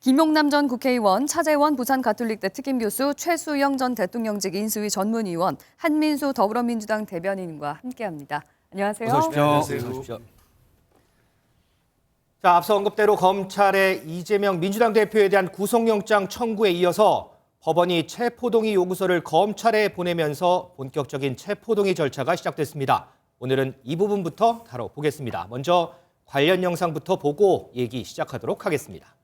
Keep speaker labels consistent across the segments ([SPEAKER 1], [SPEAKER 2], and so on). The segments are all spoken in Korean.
[SPEAKER 1] 김용남 전 국회의원, 차재원 부산가톨릭대 특임교수, 최수영 전 대통령직 인수위 전문위원, 한민수 더불어민주당 대변인과 함께합니다. 안녕하세요.
[SPEAKER 2] 어서 오십시오.
[SPEAKER 3] 안녕하세요. 자, 앞서 언급대로 검찰의 이재명 민주당 대표에 대한 구속영장 청구에 이어서 법원이 체포동의 요구서를 검찰에 보내면서 본격적인 체포동의 절차가 시작됐습니다. 오늘은 이 부분부터 다뤄보겠습니다. 먼저 관련 영상부터 보고 얘기 시작하도록 하겠습니다.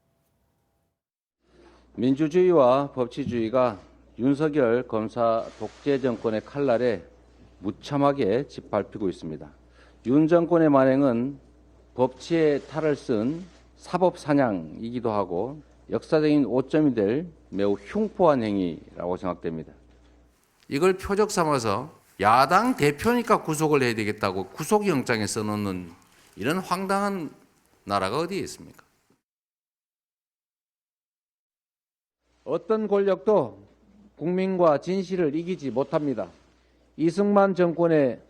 [SPEAKER 2] 민주주의와 법치주의가 윤석열 검사 독재 정권의 칼날에 무참하게 짓밟히고 있습니다. 윤 정권의 만행은 법치의 탈을 쓴 사법사냥이기도 하고 역사적인 오점이 될 매우 흉포한 행위라고 생각됩니다.
[SPEAKER 4] 이걸 표적 삼아서 야당 대표니까 구속을 해야 되겠다고 구속영장에 써놓는 이런 황당한 나라가 어디에 있습니까?
[SPEAKER 2] 어떤 권력도 국민과 진실을 이기지 못합니다. 이승만 정권의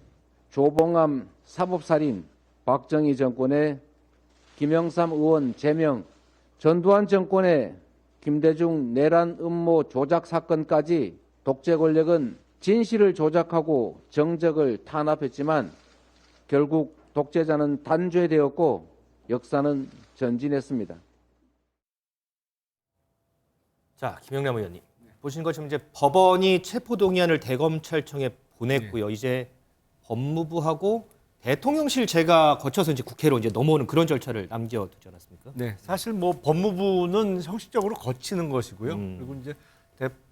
[SPEAKER 2] 조봉암 사법살인, 박정희 정권의 김영삼 의원 제명, 전두환 정권의 김대중 내란 음모 조작 사건까지 독재 권력은 진실을 조작하고 정적을 탄압했지만 결국 독재자는 단죄되었고 역사는 전진했습니다.
[SPEAKER 3] 자, 김영남 의원님. 보신 것처럼 이제 법원이 체포동의안을 대검찰청에 보냈고요. 이제 법무부하고 대통령실 제가 거쳐서 이제 국회로 이제 넘어오는 그런 절차를 남겨두지 않았습니까?
[SPEAKER 5] 네, 사실 뭐 법무부는 형식적으로 거치는 것이고요. 그리고 이제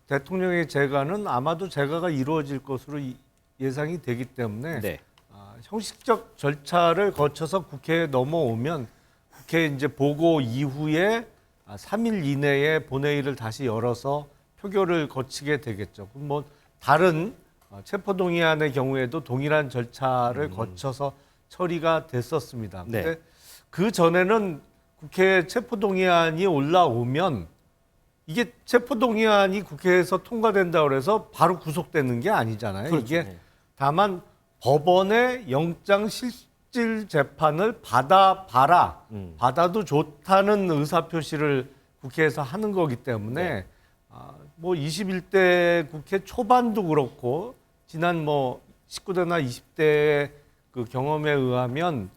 [SPEAKER 5] 대통령의 재가는 아마도 재가가 이루어질 것으로 예상이 되기 때문에
[SPEAKER 3] 네.
[SPEAKER 5] 형식적 절차를 거쳐서 국회에 넘어오면 국회 이제 보고 이후에 3일 이내에 본회의를 다시 열어서 표결을 거치게 되겠죠. 뭐 다른 체포동의안의 경우에도 동일한 절차를 거쳐서 처리가 됐었습니다.
[SPEAKER 3] 네.
[SPEAKER 5] 근데 그 전에는 국회에 체포동의안이 올라오면 이게 체포동의안이 국회에서 통과된다고 해서 바로 구속되는 게 아니잖아요.
[SPEAKER 3] 그렇죠.
[SPEAKER 5] 이게
[SPEAKER 3] 네.
[SPEAKER 5] 다만 법원의 영장 실질 재판을 받아봐라. 받아도 좋다는 의사표시를 국회에서 하는 거기 때문에
[SPEAKER 3] 네.
[SPEAKER 5] 뭐 21대 국회 초반도 그렇고 지난 뭐 19대나 20대의 그 경험에 의하면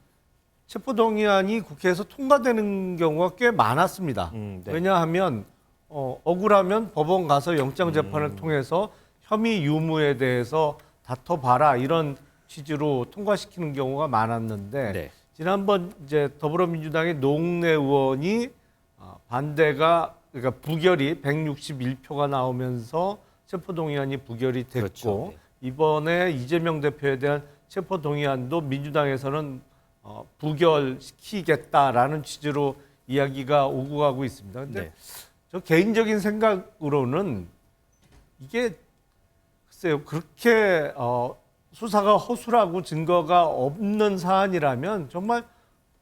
[SPEAKER 5] 체포동의안이 국회에서 통과되는 경우가 꽤 많았습니다.
[SPEAKER 3] 네.
[SPEAKER 5] 왜냐하면 억울하면 법원 가서 영장 재판을 통해서 혐의 유무에 대해서 다퉈봐라 이런 취지로 통과시키는 경우가 많았는데
[SPEAKER 3] 네.
[SPEAKER 5] 지난번 이제 더불어민주당의 노웅래 의원이 반대가 그러니까 부결이 161표가 나오면서 체포동의안이 부결이 됐고
[SPEAKER 3] 그렇죠. 네.
[SPEAKER 5] 이번에 이재명 대표에 대한 체포동의안도 민주당에서는 부결시키겠다라는 취지로 이야기가 오고 가고 있습니다. 근데
[SPEAKER 3] 네.
[SPEAKER 5] 저 개인적인 생각으로는 이게 글쎄요 그렇게 수사가 허술하고 증거가 없는 사안이라면 정말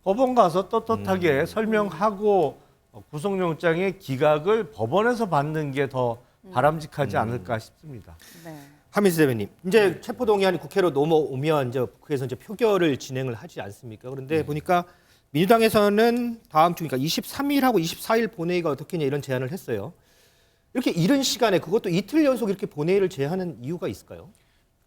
[SPEAKER 5] 법원 가서 떳떳하게 설명하고 구속영장의 기각을 법원에서 받는 게 더 바람직하지 않을까 싶습니다.
[SPEAKER 1] 네.
[SPEAKER 3] 한민수 대변인. 이제 체포동의안이 국회로 넘어오면 이제 국회에서 이제 표결을 진행을 하지 않습니까? 그런데 보니까 민주당에서는 다음 주 그러니까 23일하고 24일 본회의가 어떻겠냐 이런 제안을 했어요. 이렇게 이른 시간에 그것도 이틀 연속 이렇게 본회의를 제안하는 이유가 있을까요?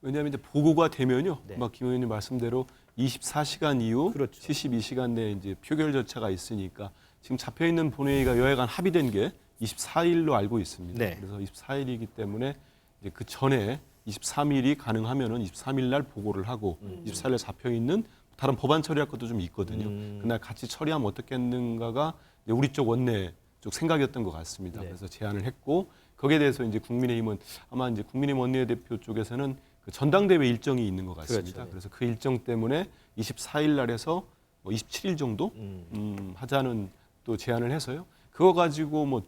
[SPEAKER 6] 왜냐하면 이제 보고가 되면요,
[SPEAKER 3] 네.
[SPEAKER 6] 막 김 의원님 말씀대로 24시간 이후
[SPEAKER 3] 그렇죠.
[SPEAKER 6] 72시간 내에 이제 표결 절차가 있으니까 지금 잡혀 있는 본회의가 여야간 합의된 게 24일로 알고 있습니다.
[SPEAKER 3] 네.
[SPEAKER 6] 그래서 24일이기 때문에 이제 그 전에 23일이 가능하면은 23일 날 보고를 하고 24일 날 잡혀 있는 다른 법안 처리할 것도 좀 있거든요. 그날 같이 처리하면 어떻겠는가가 우리 쪽 원내 쪽 생각이었던 것 같습니다.
[SPEAKER 3] 네.
[SPEAKER 6] 그래서 제안을 했고 거기에 대해서 이제 국민의힘은 아마 이제 국민의힘 원내대표 쪽에서는 그 전당대회 일정이 있는 것 같습니다.
[SPEAKER 3] 그렇죠.
[SPEAKER 6] 그래서 그 일정 때문에 24일 날에서 뭐 27일 정도 하자는 또 제안을 해서요. 그거 가지고 뭐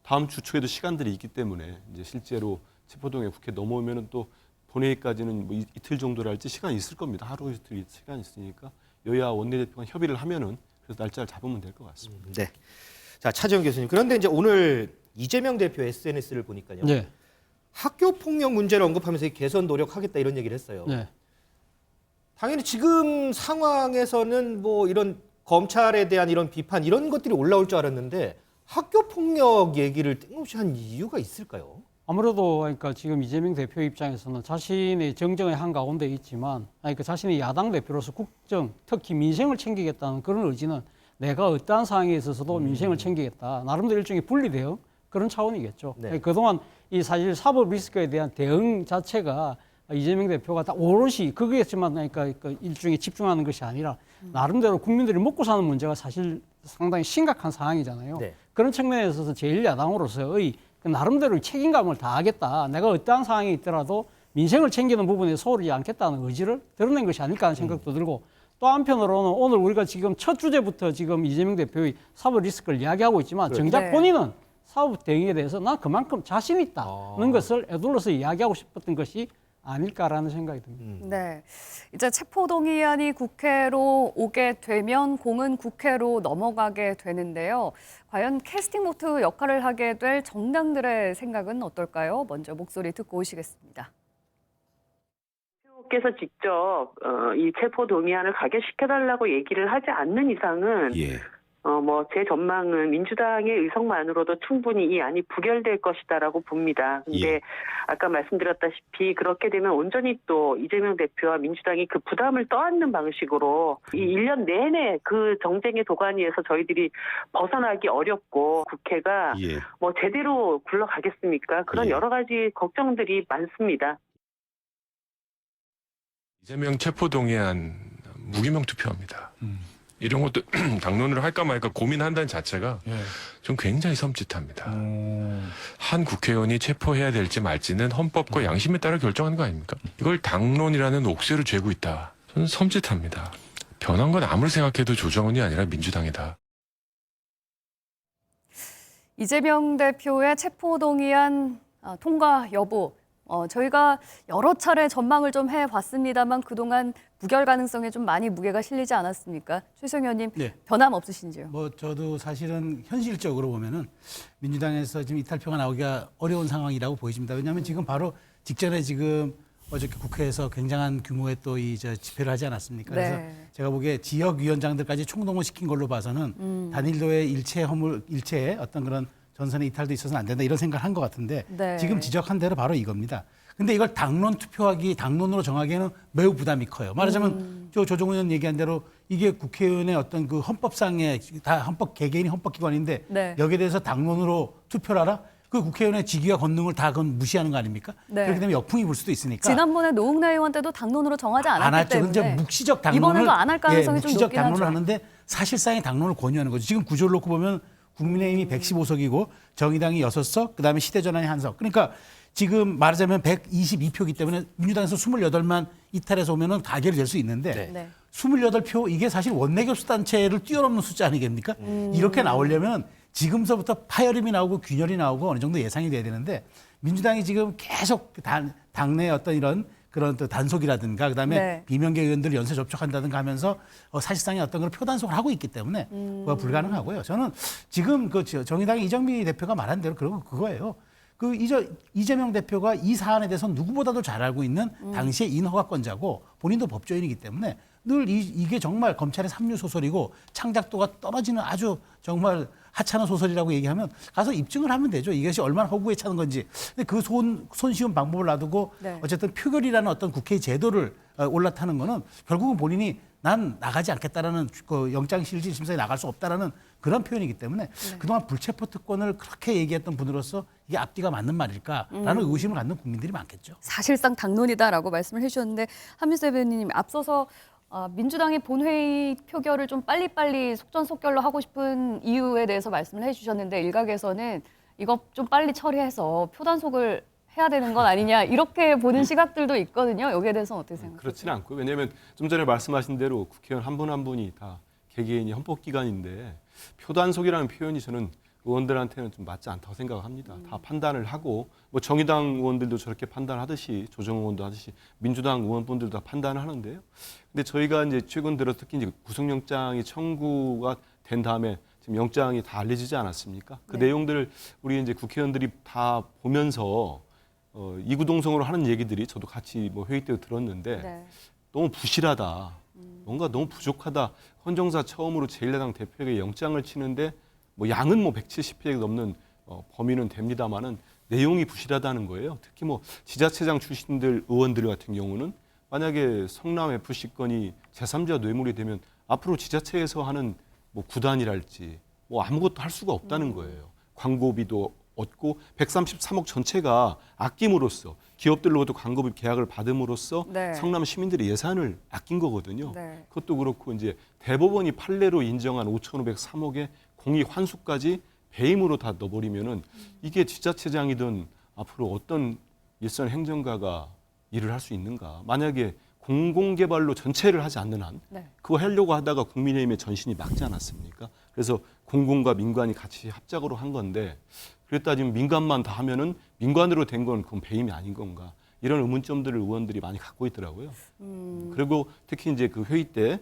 [SPEAKER 6] 다음 주 초에도 시간들이 있기 때문에 이제 실제로 체포동에 국회 넘어오면은 또 본회의까지는 뭐 이틀 정도랄지 시간이 있을 겁니다. 하루 이틀 시간 있으니까 여야 원내대표가 협의를 하면은 그래서 날짜를 잡으면 될 것 같습니다.
[SPEAKER 3] 네. 자, 차재원 교수님. 그런데 이제 오늘 이재명 대표 SNS를 보니까요.
[SPEAKER 7] 네.
[SPEAKER 3] 학교 폭력 문제를 언급하면서 개선 노력하겠다 이런 얘기를 했어요.
[SPEAKER 7] 네.
[SPEAKER 3] 당연히 지금 상황에서는 뭐 이런 검찰에 대한 이런 비판 이런 것들이 올라올 줄 알았는데 학교 폭력 얘기를 뜬금없이 한 이유가 있을까요?
[SPEAKER 7] 아무래도 그러니까 지금 이재명 대표 입장에서는 자신의 정정의 한 가운데 있지만 그러니까 자신이 야당 대표로서 국정, 특히 민생을 챙기겠다는 그런 의지는 내가 어떠한 상황에 있어서도 민생을 챙기겠다. 나름대로 일종의 분리대응 그런 차원이겠죠.
[SPEAKER 3] 네.
[SPEAKER 7] 그동안 이 사실 사법 리스크에 대한 대응 자체가 이재명 대표가 다 오롯이 그거였지만 그러니까 그 일종의 집중하는 것이 아니라 나름대로 국민들이 먹고 사는 문제가 사실 상당히 심각한 상황이잖아요.
[SPEAKER 3] 네.
[SPEAKER 7] 그런 측면에 있어서 제1야당으로서의 그 나름대로 책임감을 다하겠다. 내가 어떠한 상황이 있더라도 민생을 챙기는 부분에 소홀히 않겠다는 의지를 드러낸 것이 아닐까 하는 생각도 들고 또 한편으로는 오늘 우리가 지금 첫 주제부터 지금 이재명 대표의 사법 리스크를 이야기하고 있지만 정작
[SPEAKER 1] 네.
[SPEAKER 7] 본인은 사법 대응에 대해서 난 그만큼 자신 있다는 것을 애둘러서 이야기하고 싶었던 것이 아닐까라는 생각이 듭니다.
[SPEAKER 1] 네. 이제 체포동의안이 국회로 오게 되면 공은 국회로 넘어가게 되는데요. 과연 캐스팅 보트 역할을 하게 될 정당들의 생각은 어떨까요? 먼저 목소리 듣고 오시겠습니다.
[SPEAKER 8] 께서 직접 이 체포 동의안을 가결시켜달라고 얘기를 하지 않는 이상은 제 전망은 민주당의 의석만으로도 충분히 이 안이 부결될 것이다라고 봅니다. 근데 아까 말씀드렸다시피 그렇게 되면 온전히 또 이재명 대표와 민주당이 그 부담을 떠안는 방식으로 이 1년 내내 그 정쟁의 도가니에서 저희들이 벗어나기 어렵고 국회가 뭐 제대로 굴러가겠습니까? 그런 여러 가지 걱정들이 많습니다.
[SPEAKER 9] 이재명 체포동의안 무기명 투표합니다. 이런 것도 당론으로 할까 말까 고민한다는 자체가 좀 굉장히 섬찟합니다. 한 국회의원이 체포해야 될지 말지는 헌법과 양심에 따라 결정하는 거 아닙니까? 이걸 당론이라는 옥새로 죄고 있다. 저는 섬찟합니다. 변한 건 아무리 생각해도 조정은이 아니라 민주당이다.
[SPEAKER 1] 이재명 대표의 체포동의안 통과 여부, 저희가 여러 차례 전망을 좀 해봤습니다만 그동안 부결 가능성에 좀 많이 무게가 실리지 않았습니까? 최수영 의원님,
[SPEAKER 10] 네.
[SPEAKER 1] 변함 없으신지요?
[SPEAKER 10] 저도 사실은 현실적으로 보면은 민주당에서 지금 이탈표가 나오기가 어려운 상황이라고 보여집니다. 왜냐하면 지금 바로 직전에 지금 어저께 국회에서 굉장한 규모의 또 집회를 하지 않았습니까? 그래서
[SPEAKER 1] 네.
[SPEAKER 10] 제가 보기에 지역위원장들까지 총동원 시킨 걸로 봐서는 단일도의 일체의 어떤 그런 전선의 이탈도 있어서는 안 된다 이런 생각을 한 것 같은데
[SPEAKER 1] 네.
[SPEAKER 10] 지금 지적한 대로 바로 이겁니다. 근데 이걸 당론으로 정하기에는 매우 부담이 커요. 말하자면 조정훈 의원 얘기한 대로 이게 국회의원의 어떤 그 헌법상의 다 개개인이 헌법기관인데
[SPEAKER 1] 네.
[SPEAKER 10] 여기에 대해서 당론으로 투표를 하라? 그 국회의원의 직위와 권능을 다 그건 무시하는 거 아닙니까?
[SPEAKER 1] 네.
[SPEAKER 10] 그렇게 되면 역풍이 불 수도 있으니까.
[SPEAKER 1] 지난번에 노웅래 의원 때도 당론으로 정하지
[SPEAKER 10] 안
[SPEAKER 1] 않았기
[SPEAKER 10] 했죠.
[SPEAKER 1] 때문에
[SPEAKER 10] 이제 묵시적 당론을
[SPEAKER 1] 이번에도 안 할 가능성이 좀
[SPEAKER 10] 묵시적
[SPEAKER 1] 높긴
[SPEAKER 10] 당론을
[SPEAKER 1] 하죠.
[SPEAKER 10] 하는데 사실상의 당론을 권유하는 거죠. 지금 구조를 놓고 보면 국민의힘이 115석이고 정의당이 6석, 그다음에 시대전환이 1석. 그러니까 지금 말하자면 122표이기 때문에 민주당에서 28만 이탈해서 오면은 가결이 될 수 있는데
[SPEAKER 1] 네.
[SPEAKER 10] 28표 이게 사실 원내교수 단체를 뛰어넘는 숫자 아니겠습니까? 이렇게 나오려면 지금서부터 파열음이 나오고 균열이 나오고 어느 정도 예상이 돼야 되는데 민주당이 지금 계속 당내 어떤 이런 그런 또 단속이라든가 그다음에
[SPEAKER 1] 네.
[SPEAKER 10] 비명계 의원들 연쇄 접촉한다든가 하면서 사실상의 어떤 그런 표단속을 하고 있기 때문에 그거 불가능하고요. 저는 지금 그 정의당의 이정미 대표가 말한 대로 그거예요. 그 이재명 대표가 이 사안에 대해서 누구보다도 잘 알고 있는 당시의 인허가권자고 본인도 법조인이기 때문에 늘 이게 정말 검찰의 삼류 소설이고 창작도가 떨어지는 아주 정말 하찮은 소설이라고 얘기하면 가서 입증을 하면 되죠. 이것이 얼마나 허구에 차는 건지. 근데 그 손쉬운 방법을 놔두고
[SPEAKER 1] 네.
[SPEAKER 10] 어쨌든 표결이라는 어떤 국회의 제도를 올라타는 거는 결국은 본인이 난 나가지 않겠다라는 그 영장실질심사에 나갈 수 없다라는 그런 표현이기 때문에 그동안 불체포 특권을 그렇게 얘기했던 분으로서 이게 앞뒤가 맞는 말일까라는 의구심을 갖는 국민들이 많겠죠.
[SPEAKER 1] 사실상 당론이다라고 말씀을 해주셨는데 한민수 대변인님 앞서서 민주당이 본회의 표결을 좀 빨리빨리 속전속결로 하고 싶은 이유에 대해서 말씀을 해주셨는데 일각에서는 이거 좀 빨리 처리해서 표단속을 해야 되는 건 아니냐 이렇게 보는 시각들도 있거든요. 여기에 대해서는 어떻게 생각하세요?
[SPEAKER 6] 그렇지는 않고요. 왜냐하면 좀 전에 말씀하신 대로 국회의원 한 분 한 분이 다 개개인이 헌법기관인데 표단속이라는 표현이 저는 의원들한테는 좀 맞지 않다고 생각합니다. 다 판단을 하고 뭐 정의당 의원들도 저렇게 판단하듯이 조정훈 의원도 하듯이 민주당 의원분들도 다 판단을 하는데요. 근데 저희가 이제 최근 들어 특히 이제 구속영장이 청구가 된 다음에 지금 영장이 다 알려지지 않았습니까? 그
[SPEAKER 1] 네.
[SPEAKER 6] 내용들을 우리 이제 국회의원들이 다 보면서 이구동성으로 하는 얘기들이 저도 같이 뭐 회의 때 들었는데
[SPEAKER 1] 네.
[SPEAKER 6] 너무 부실하다. 뭔가 너무 부족하다. 헌정사 처음으로 제1야당 대표에게 영장을 치는데 뭐 양은 뭐 170회 넘는 범위는 됩니다만은 내용이 부실하다는 거예요. 특히 뭐 지자체장 출신들 의원들 같은 경우는 만약에 성남 FC 건이 제3자 뇌물이 되면 앞으로 지자체에서 하는 뭐 구단이랄지 뭐 아무것도 할 수가 없다는 거예요. 광고비도 얻고 133억 전체가 아낌으로써 기업들로부터 광고비 계약을 받음으로써
[SPEAKER 1] 네.
[SPEAKER 6] 성남 시민들의 예산을 아낀 거거든요.
[SPEAKER 1] 네.
[SPEAKER 6] 그것도 그렇고 이제 대법원이 판례로 인정한 5,503억의 공익 환수까지 배임으로 다 넣어버리면은 이게 지자체장이든 앞으로 어떤 일선 행정가가 일을 할 수 있는가? 만약에 공공개발로 전체를 하지 않는 한
[SPEAKER 1] 네.
[SPEAKER 6] 그거 하려고 하다가 국민의힘의 전신이 막지 않았습니까? 그래서 공공과 민관이 같이 합작으로 한 건데 그랬다 지금 민간만 다 하면은 민관으로 된 건 그건 배임이 아닌 건가? 이런 의문점들을 의원들이 많이 갖고 있더라고요. 그리고 특히 이제 그 회의 때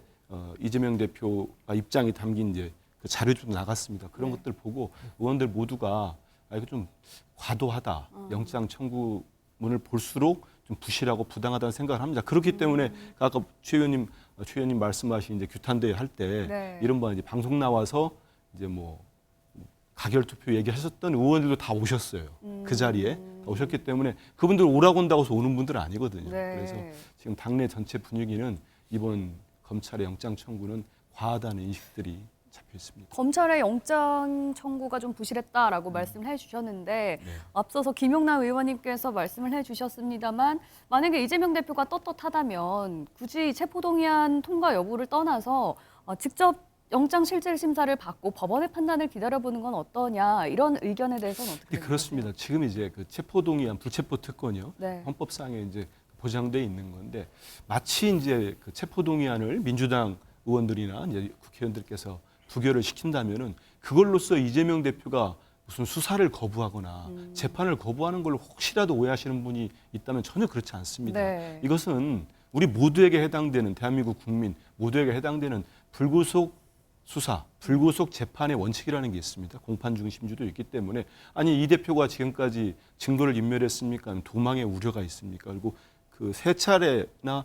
[SPEAKER 6] 이재명 대표가 입장이 담긴 이제 그 자료도 나갔습니다. 그런 것들 보고 의원들 모두가 이거 좀 과도하다. 영장 청구문을 볼수록 좀 부실하고 부당하다는 생각을 합니다. 그렇기 때문에 아까 최 의원님 말씀하신 이제 규탄대회 할 때
[SPEAKER 1] 네.
[SPEAKER 6] 이른바 이제 방송 나와서 이제 뭐 가결 투표 얘기하셨던 의원들도 다 오셨어요. 그 자리에 오셨기 때문에 그분들 오라고 한다고 해서 오는 분들은 아니거든요.
[SPEAKER 1] 네.
[SPEAKER 6] 그래서 지금 당내 전체 분위기는 이번 검찰의 영장 청구는 과하다는 인식들이 잡혀 있습니다.
[SPEAKER 1] 검찰의 영장 청구가 좀 부실했다라고 말씀을 해주셨는데
[SPEAKER 6] 네.
[SPEAKER 1] 앞서서 김용남 의원님께서 말씀을 해주셨습니다만 만약에 이재명 대표가 떳떳하다면 굳이 체포동의안 통과 여부를 떠나서 직접 영장 실질 심사를 받고 법원의 판단을 기다려보는 건 어떠냐 이런 의견에 대해서는 어떻게 생각하세요?
[SPEAKER 6] 그렇습니다. 지금 이제 그 체포동의안 불체포 특권이요.
[SPEAKER 1] 네.
[SPEAKER 6] 헌법상에 이제 보장돼 있는 건데 마치 이제 그 체포동의안을 민주당 의원들이나 이제 국회의원들께서 부결을 시킨다면은 그걸로써 이재명 대표가 무슨 수사를 거부하거나 재판을 거부하는 걸로 혹시라도 오해하시는 분이 있다면 전혀 그렇지 않습니다.
[SPEAKER 1] 네.
[SPEAKER 6] 이것은 우리 모두에게 해당되는 대한민국 국민 모두에게 해당되는 불구속 수사, 불구속 재판의 원칙이라는 게 있습니다. 공판 중심주도 있기 때문에 아니 이 대표가 지금까지 증거를 인멸했습니까? 아니면 도망의 우려가 있습니까? 그리고 그 세 차례나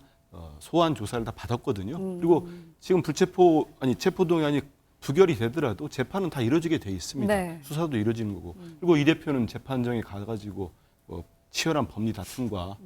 [SPEAKER 6] 소환 조사를 다 받았거든요. 그리고 지금 체포동의안이 부결이 되더라도 재판은 다 이루어지게 돼 있습니다.
[SPEAKER 1] 네.
[SPEAKER 6] 수사도 이루어지는 거고. 그리고 이 대표는 재판정에 가가지고 치열한 법리 다툼과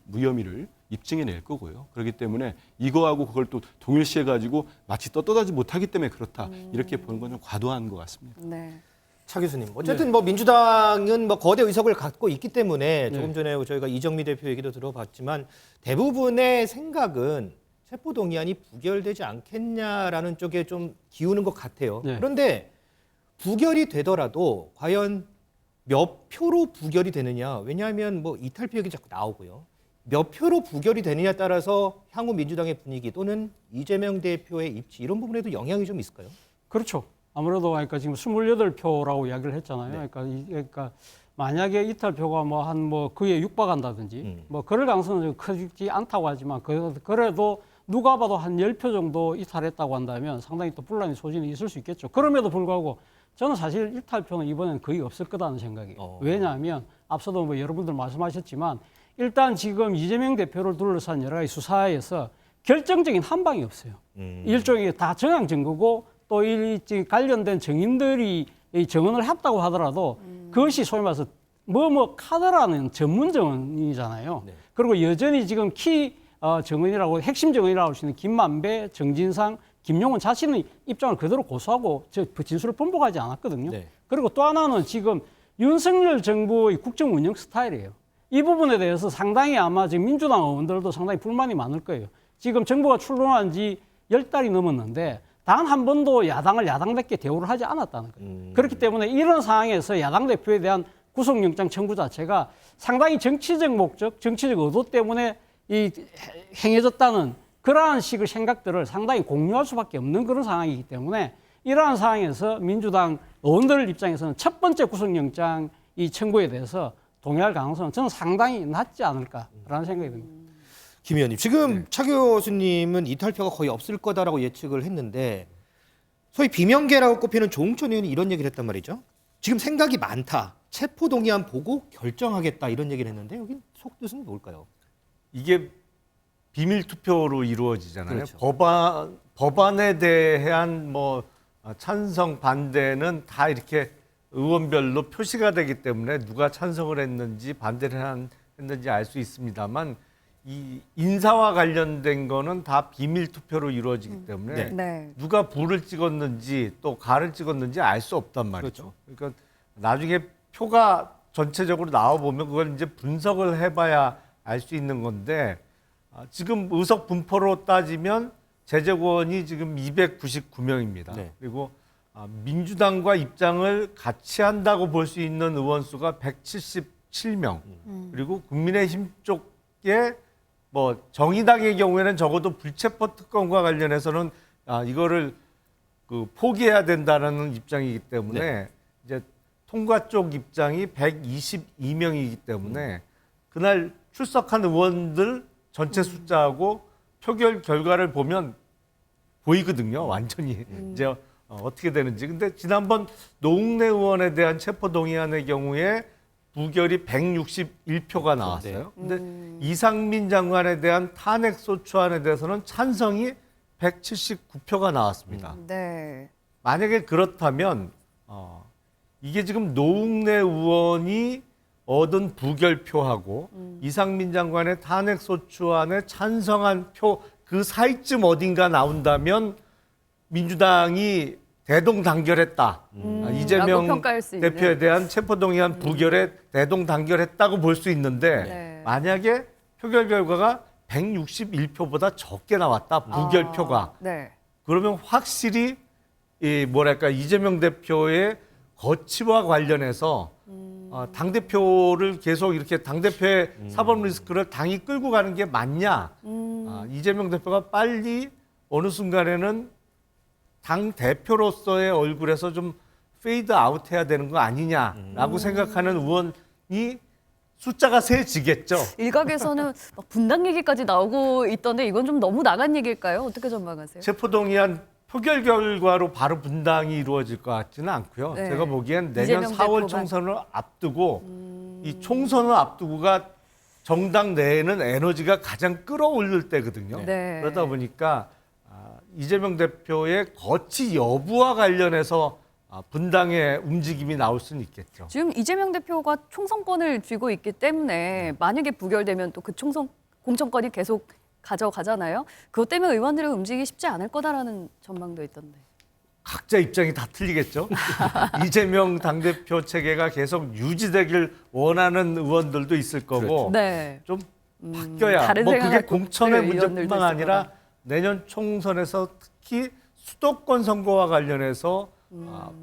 [SPEAKER 6] 무혐의를 입증해낼 거고요. 그렇기 때문에 이거하고 그걸 또 동일시해가지고 마치 떳떳하지 못하기 때문에 그렇다. 이렇게 보는 건 좀 과도한 것 같습니다.
[SPEAKER 1] 네.
[SPEAKER 3] 차 교수님, 어쨌든 뭐 민주당은 뭐 거대 의석을 갖고 있기 때문에 조금 전에 저희가 이정미 대표 얘기도 들어봤지만 대부분의 생각은 체포동의안이 부결되지 않겠냐라는 쪽에 좀 기우는 것 같아요.
[SPEAKER 7] 네.
[SPEAKER 3] 그런데 부결이 되더라도 과연 몇 표로 부결이 되느냐? 왜냐하면 뭐 이탈표 얘기 자꾸 나오고요. 몇 표로 부결이 되느냐에 따라서 향후 민주당의 분위기 또는 이재명 대표의 입지 이런 부분에도 영향이 좀 있을까요?
[SPEAKER 7] 그렇죠. 아무래도 그러니까 지금 28표라고 이야기를 했잖아요. 그러니까 만약에 이탈표가 그에 육박한다든지 뭐 그럴 가능성은 크지 않다고 하지만 그래도 누가 봐도 한 10표 정도 이탈했다고 한다면 상당히 또 분란의 소진이 있을 수 있겠죠. 그럼에도 불구하고 저는 사실 이탈표는 이번엔 거의 없을 거다는 생각이에요. 왜냐하면 앞서도 뭐 여러분들 말씀하셨지만 일단 지금 이재명 대표를 둘러싼 여러 가지 수사에서 결정적인 한 방이 없어요. 일종의 다 정황 증거고 또 이 관련된 증인들이 이 증언을 했다고 하더라도 그것이 소위 말해서 카드라는 전문 증언이잖아요.
[SPEAKER 3] 네.
[SPEAKER 7] 그리고 여전히 지금 증언이라고 핵심 증언이라고 할 수 있는 김만배, 정진상, 김용은 자신의 입장을 그대로 고수하고 진술을 번복하지 않았거든요.
[SPEAKER 3] 네.
[SPEAKER 7] 그리고 또 하나는 지금 윤석열 정부의 국정 운영 스타일이에요. 이 부분에 대해서 상당히 아마 지금 민주당 의원들도 상당히 불만이 많을 거예요. 지금 정부가 출범한 지 10달이 넘었는데 단 한 번도 야당을 야당답게 대우를 하지 않았다는 거예요. 그렇기 때문에 이런 상황에서 야당 대표에 대한 구속영장 청구 자체가 상당히 정치적 목적, 정치적 의도 때문에 행해졌다는 그러한 식의 생각들을 상당히 공유할 수밖에 없는 그런 상황이기 때문에 이러한 상황에서 민주당 의원들 입장에서는 첫 번째 구속영장 이 청구에 대해서 동의할 가능성은 저는 상당히 낮지 않을까라는 생각이 듭니다.
[SPEAKER 3] 김 의원님, 지금 차 교수님은 이탈표가 거의 없을 거다라고 예측을 했는데 소위 비명계라고 꼽히는 조홍천 의원이 이런 얘기를 했단 말이죠. 지금 생각이 많다. 체포동의안 보고 결정하겠다 이런 얘기를 했는데 여기 속뜻은 뭘까요?
[SPEAKER 5] 이게 비밀 투표로 이루어지잖아요.
[SPEAKER 3] 그렇죠.
[SPEAKER 5] 법안에 대한 찬성 반대는 다 이렇게 의원별로 표시가 되기 때문에 누가 찬성을 했는지 반대를 했는지 알 수 있습니다만 이 인사와 관련된 거는 다 비밀 투표로 이루어지기 때문에
[SPEAKER 1] 네.
[SPEAKER 5] 누가 불을 찍었는지 또 가를 찍었는지 알 수 없단 말이죠. 그러니까 나중에 표가 전체적으로 나와 보면 그걸 이제 분석을 해봐야 알 수 있는 건데 지금 의석 분포로 따지면 재재권이 지금 299명입니다.
[SPEAKER 3] 네.
[SPEAKER 5] 그리고 민주당과 입장을 같이 한다고 볼 수 있는 의원 수가 177명. 그리고 국민의힘 쪽에 뭐 정의당의 경우에는 적어도 불체포 특권과 관련해서는 이거를 포기해야 된다는 입장이기 때문에 이제 통과 쪽 입장이 122명이기 때문에 그날 출석한 의원들 전체 숫자하고 표결 결과를 보면 보이거든요. 완전히 이제 어떻게 되는지. 근데 지난번 노웅래 의원에 대한 체포 동의안의 경우에 부결이 161표가 나왔어요. 근데 이상민 장관에 대한 탄핵 소추안에 대해서는 찬성이 179표가 나왔습니다.
[SPEAKER 1] 네.
[SPEAKER 5] 만약에 그렇다면 이게 지금 노웅래 의원이 얻은 부결표하고 이상민 장관의 탄핵 소추안에 찬성한 표 그 사이쯤 어딘가 나온다면 민주당이 대동단결했다. 이재명
[SPEAKER 1] 평가할 수 있는.
[SPEAKER 5] 대표에 대한 체포동의안 부결에 대동단결했다고 볼 수 있는데
[SPEAKER 1] 네.
[SPEAKER 5] 만약에 표결 결과가 161표보다 적게 나왔다. 부결표가.
[SPEAKER 1] 네.
[SPEAKER 5] 그러면 확실히 이재명 대표의 거취와 관련해서 당대표를 계속 이렇게 당대표의 사법 리스크를 당이 끌고 가는 게 맞냐. 이재명 대표가 빨리 어느 순간에는 당대표로서의 얼굴에서 좀 페이드 아웃해야 되는 거 아니냐라고 생각하는 의원이 숫자가 세지겠죠.
[SPEAKER 1] 일각에서는 막 분당 얘기까지 나오고 있던데 이건 좀 너무 나간 얘기일까요? 어떻게 전망하세요?
[SPEAKER 5] 체포동의안 표결 결과로 바로 분당이 이루어질 것 같지는 않고요.
[SPEAKER 1] 네.
[SPEAKER 5] 제가 보기엔 내년
[SPEAKER 1] 이재명
[SPEAKER 5] 4월
[SPEAKER 1] 대표만.
[SPEAKER 5] 총선을 앞두고 이 총선을 앞두고가 정당 내에는 에너지가 가장 끌어올릴 때거든요.
[SPEAKER 1] 네.
[SPEAKER 5] 그러다 보니까 이재명 대표의 거취 여부와 관련해서 분당의 움직임이 나올 수는 있겠죠.
[SPEAKER 1] 지금 이재명 대표가 총선권을 쥐고 있기 때문에 만약에 부결되면 또 그 총선 공천권이 계속 가져가잖아요. 그것 때문에 의원들은 움직이기 쉽지 않을 거다라는 전망도 있던데.
[SPEAKER 5] 각자 입장이 다 틀리겠죠. 이재명 당대표 체계가 계속 유지되길 원하는 의원들도 있을 거고
[SPEAKER 1] 네.
[SPEAKER 5] 좀 바뀌어야
[SPEAKER 1] 다른
[SPEAKER 5] 그게
[SPEAKER 1] 생각할
[SPEAKER 5] 공천의
[SPEAKER 1] 의원들도
[SPEAKER 5] 문제뿐만
[SPEAKER 1] 있을
[SPEAKER 5] 아니라 내년 총선에서 특히 수도권 선거와 관련해서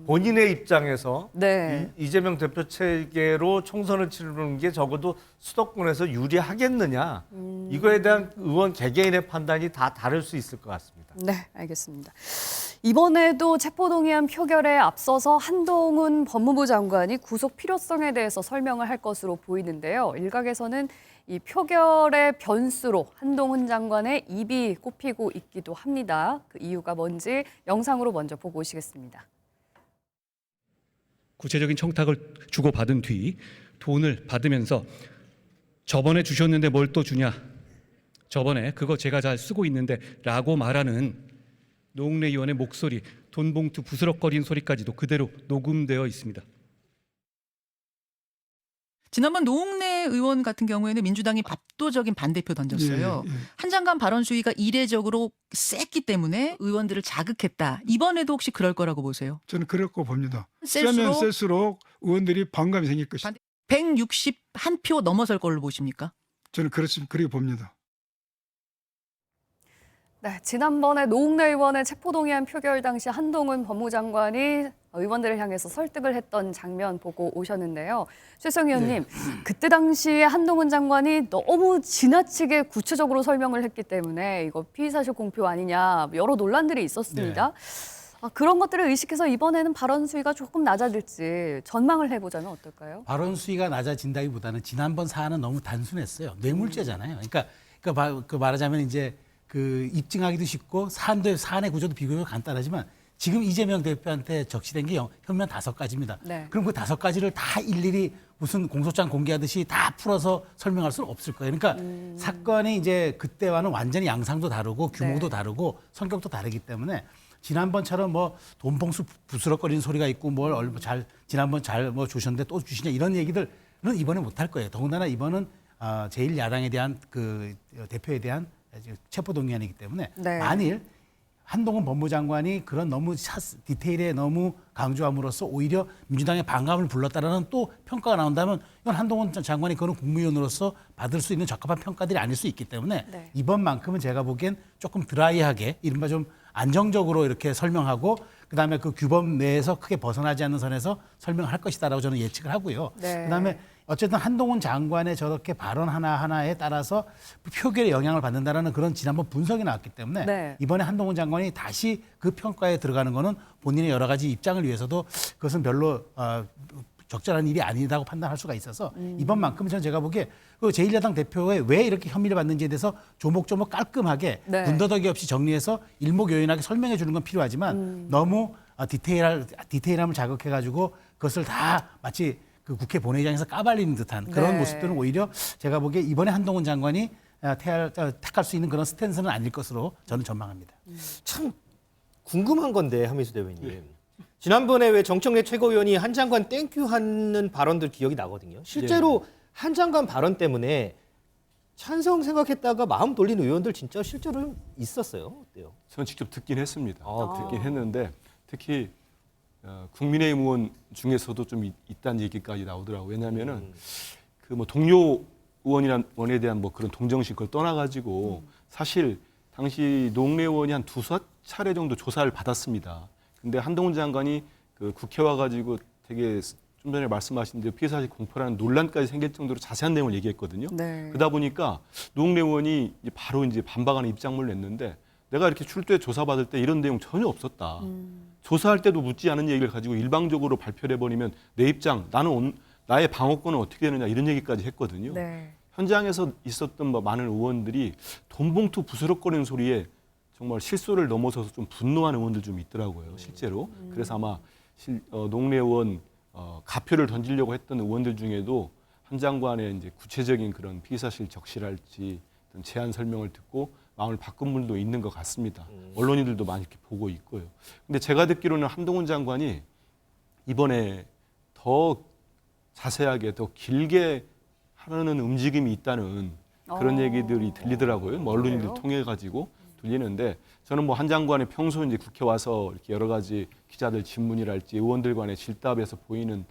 [SPEAKER 5] 본인의 입장에서
[SPEAKER 1] 네.
[SPEAKER 5] 이재명 대표 체계로 총선을 치르는 게 적어도 수도권에서 유리하겠느냐 이거에 대한 의원 개개인의 판단이 다 다를 수 있을 것 같습니다.
[SPEAKER 1] 네, 알겠습니다. 이번에도 체포동의안 표결에 앞서서 한동훈 법무부 장관이 구속 필요성에 대해서 설명을 할 것으로 보이는데요. 일각에서는 이 표결의 변수로 한동훈 장관의 입이 꼽히고 있기도 합니다. 그 이유가 뭔지 영상으로 먼저 보고 오시겠습니다.
[SPEAKER 11] 구체적인 청탁을 주고받은 뒤 돈을 받으면서 저번에 주셨는데 뭘 또 주냐? 저번에 그거 제가 잘 쓰고 있는데 라고 말하는 노웅래 의원의 목소리, 돈봉투 부스럭거리는 소리까지도 그대로 녹음되어 있습니다.
[SPEAKER 12] 지난번 노웅래 의원 같은 경우에는 민주당이 압도적인 반대표 던졌어요. 한 장관 발언 수위가 이례적으로 셌기 때문에 의원들을 자극했다. 이번에도 혹시 그럴 거라고 보세요?
[SPEAKER 13] 저는 그럴 거 봅니다.
[SPEAKER 12] 셀수록
[SPEAKER 13] 세면 셀수록 의원들이 반감이 생길 것이다.
[SPEAKER 12] 161표 넘어설 걸로 보십니까?
[SPEAKER 13] 저는 그렇게 봅니다.
[SPEAKER 1] 네, 지난번에 노웅래 의원의 체포동의안 표결 당시 한동훈 법무장관이 의원들을 향해서 설득을 했던 장면 보고 오셨는데요. 최성 의원님, 그때 당시에 한동훈 장관이 너무 지나치게 구체적으로 설명을 했기 때문에 이거 피의사실 공표 아니냐 여러 논란들이 있었습니다. 그런 것들을 의식해서 이번에는 발언 수위가 조금 낮아질지 전망을 해보자면 어떨까요?
[SPEAKER 10] 발언 수위가 낮아진다기보다는 지난번 사안은 너무 단순했어요. 뇌물죄잖아요. 그러니까 말하자면 이제 그 입증하기도 쉽고 사안의 구조도 비교적 간단하지만 지금 이재명 대표한테 적시된 게 혐의는 5가지입니다.
[SPEAKER 1] 네.
[SPEAKER 10] 그럼 그 5가지를 다 일일이 무슨 공소장 공개하듯이 다 풀어서 설명할 수는 없을 거예요. 그러니까 사건이 이제 그때와는 완전히 양상도 다르고 규모도 다르고 성격도 다르기 때문에 지난번처럼 뭐 돈봉수 부스럭거리는 소리가 있고 뭘 잘 지난번 잘 뭐 주셨는데 또 주시냐 이런 얘기들은 이번에 못 할 거예요. 더군다나 이번은 제1야당에 대한 그 대표에 대한 체포동의안이기 때문에
[SPEAKER 1] 네. 만일
[SPEAKER 10] 한동훈 법무장관이 그런 너무 디테일에 너무 강조함으로써 오히려 민주당의 반감을 불렀다라는 또 평가가 나온다면 이건 한동훈 장관이 그런 국무위원으로서 받을 수 있는 적합한 평가들이 아닐 수 있기 때문에
[SPEAKER 1] 네.
[SPEAKER 10] 이번만큼은 제가 보기엔 조금 드라이하게 이른바 좀 안정적으로 이렇게 설명하고 그다음에 그 규범 내에서 크게 벗어나지 않는 선에서 설명할 것이다라고 저는 예측을 하고요.
[SPEAKER 1] 네.
[SPEAKER 10] 그다음에 어쨌든 한동훈 장관의 저렇게 발언 하나하나에 따라서 표결에 영향을 받는다라는 그런 지난번 분석이 나왔기 때문에
[SPEAKER 1] 네.
[SPEAKER 10] 이번에 한동훈 장관이 다시 그 평가에 들어가는 거는 본인의 여러 가지 입장을 위해서도 그것은 별로 적절한 일이 아니라고 판단할 수가 있어서 이번만큼은 저는 제가 보기에 그 제1야당 대표에 왜 이렇게 혐의를 받는지에 대해서 조목조목 깔끔하게
[SPEAKER 1] 네.
[SPEAKER 10] 군더더기 없이 정리해서 일목요연하게 설명해 주는 건 필요하지만 너무 디테일함을 자극해가지고 그것을 다 마치 그 국회 본회의장에서 까발리는 듯한 그런
[SPEAKER 1] 네.
[SPEAKER 10] 모습들은 오히려 제가 보기에 이번에 한동훈 장관이 택할 수 있는 그런 스탠스는 아닐 것으로 저는 전망합니다.
[SPEAKER 3] 참 궁금한 건데 하미수 대변인. 지난번에 왜 정청래 최고위원이 한 장관 땡큐 하는 발언들 기억이 나거든요. 실제로 한 장관 발언 때문에 찬성 생각했다가 마음 돌린 의원들 진짜 실제로 있었어요. 어때요?
[SPEAKER 6] 저는 직접 듣긴 했습니다. 듣긴 했는데 특히 국민의힘 의원 중에서도 좀 있다는 얘기까지 나오더라고요. 왜냐하면은 그 뭐 동료 의원에 대한 뭐 그런 동정심 그걸 떠나가지고 사실 당시 노웅래 의원이 한 2차례 정도 조사를 받았습니다. 근데 한동훈 장관이 그 국회 와가지고 되게 좀 전에 말씀하신 대로 피해사실 공표라는 논란까지 생길 정도로 자세한 내용을 얘기했거든요.
[SPEAKER 1] 네.
[SPEAKER 6] 그러다 보니까 노웅래 의원이 바로 이제 반박하는 입장문을 냈는데 내가 이렇게 출두에 조사받을 때 이런 내용 전혀 없었다. 조사할 때도 묻지 않은 얘기를 가지고 일방적으로 발표를 해버리면 내 입장, 나의 방어권은 어떻게 되느냐 이런 얘기까지 했거든요.
[SPEAKER 1] 네.
[SPEAKER 6] 현장에서 있었던 많은 의원들이 돈봉투 부스럭거리는 소리에 정말 실소를 넘어서서 좀 분노하는 의원들 좀 있더라고요, 실제로. 그래서 아마 노웅래 의원 가표를 던지려고 했던 의원들 중에도 한 장관의 이제 구체적인 그런 피의사실 적시랄지 어떤 제안 설명을 듣고 마음을 바꾼 분도 있는 것 같습니다. 언론인들도 많이 이렇게 보고 있고요. 근데 제가 듣기로는 한동훈 장관이 이번에 더 자세하게 더 길게 하려는 움직임이 있다는 그런 얘기들이 들리더라고요. 뭐 언론인들
[SPEAKER 1] 그래요?
[SPEAKER 6] 통해 가지고 들리는데 저는 뭐 한 장관이 평소 이제 국회 와서 이렇게 여러 가지 기자들 질문이랄지 의원들 간의 질답에서 보이는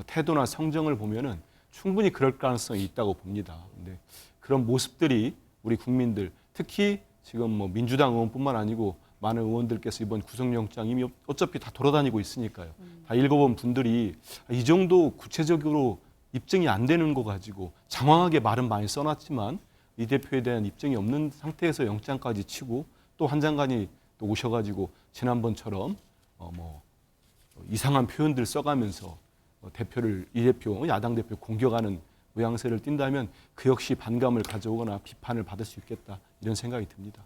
[SPEAKER 6] 태도나 성정을 보면은 충분히 그럴 가능성이 있다고 봅니다. 근데 그런 모습들이 우리 국민들 특히 지금 뭐 민주당 의원뿐만 아니고 많은 의원들께서 이번 구속영장 이미 어차피 다 돌아다니고 있으니까요. 다 읽어본 분들이 이 정도 구체적으로 입증이 안 되는 거 가지고 장황하게 말은 많이 써놨지만 이 대표에 대한 입증이 없는 상태에서 영장까지 치고 또 한 장관이 또 오셔가지고 지난번처럼 뭐 이상한 표현들 써가면서 이 대표 야당 대표 공격하는 모양새를 띈다면 그 역시 반감을 가져오거나 비판을 받을 수 있겠다 이런 생각이 듭니다.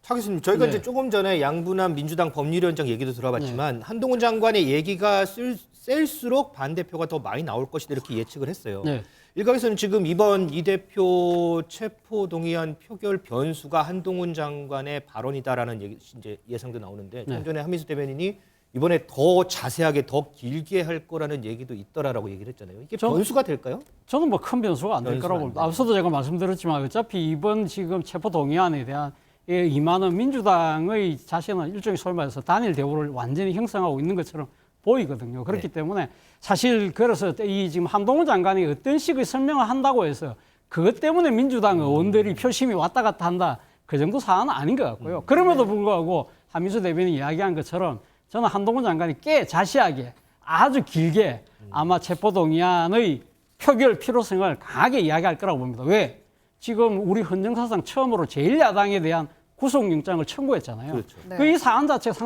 [SPEAKER 3] 차 교수님, 저희가
[SPEAKER 7] 네.
[SPEAKER 3] 이제 조금 전에 양분한 민주당 법률위원장 얘기도 들어봤지만 한동훈 장관의 얘기가 셀수록 반대표가 더 많이 나올 것이다 이렇게 예측을 했어요.
[SPEAKER 7] 네.
[SPEAKER 3] 일각에서는 지금 이번 이 대표 체포 동의안 표결 변수가 한동훈 장관의 발언이다라는 얘기, 이제 예상도 나오는데 좀 전에 한미수 대변인이 이번에 더 자세하게 더 길게 할 거라는 얘기도 있더라라고 얘기를 했잖아요. 이게 변수가 될까요?
[SPEAKER 7] 저는 뭐 큰 변수가 안 될 거라고 봅니다. 앞서도 제가 말씀드렸지만 어차피 이번 지금 체포 동의안에 대한 임하는 민주당의 자신은 일종의 소위 말해서 단일 대우를 완전히 형성하고 있는 것처럼 보이거든요. 그렇기 때문에 사실 그래서 이 지금 한동훈 장관이 어떤 식의 설명을 한다고 해서 그것 때문에 민주당 의원들이 표심이 왔다 갔다 한다 그 정도 사안은 아닌 것 같고요. 그럼에도 불구하고 한미수 대변인이 이야기한 것처럼 저는 한동훈 장관이 꽤 자세하게 아주 길게 아마 체포동의안의 표결 필요성을 강하게 이야기할 거라고 봅니다. 왜? 지금 우리 헌정사상 처음으로 제1야당에 대한 구속영장을 청구했잖아요.
[SPEAKER 3] 그렇죠.
[SPEAKER 1] 네.
[SPEAKER 7] 이 사안 자체가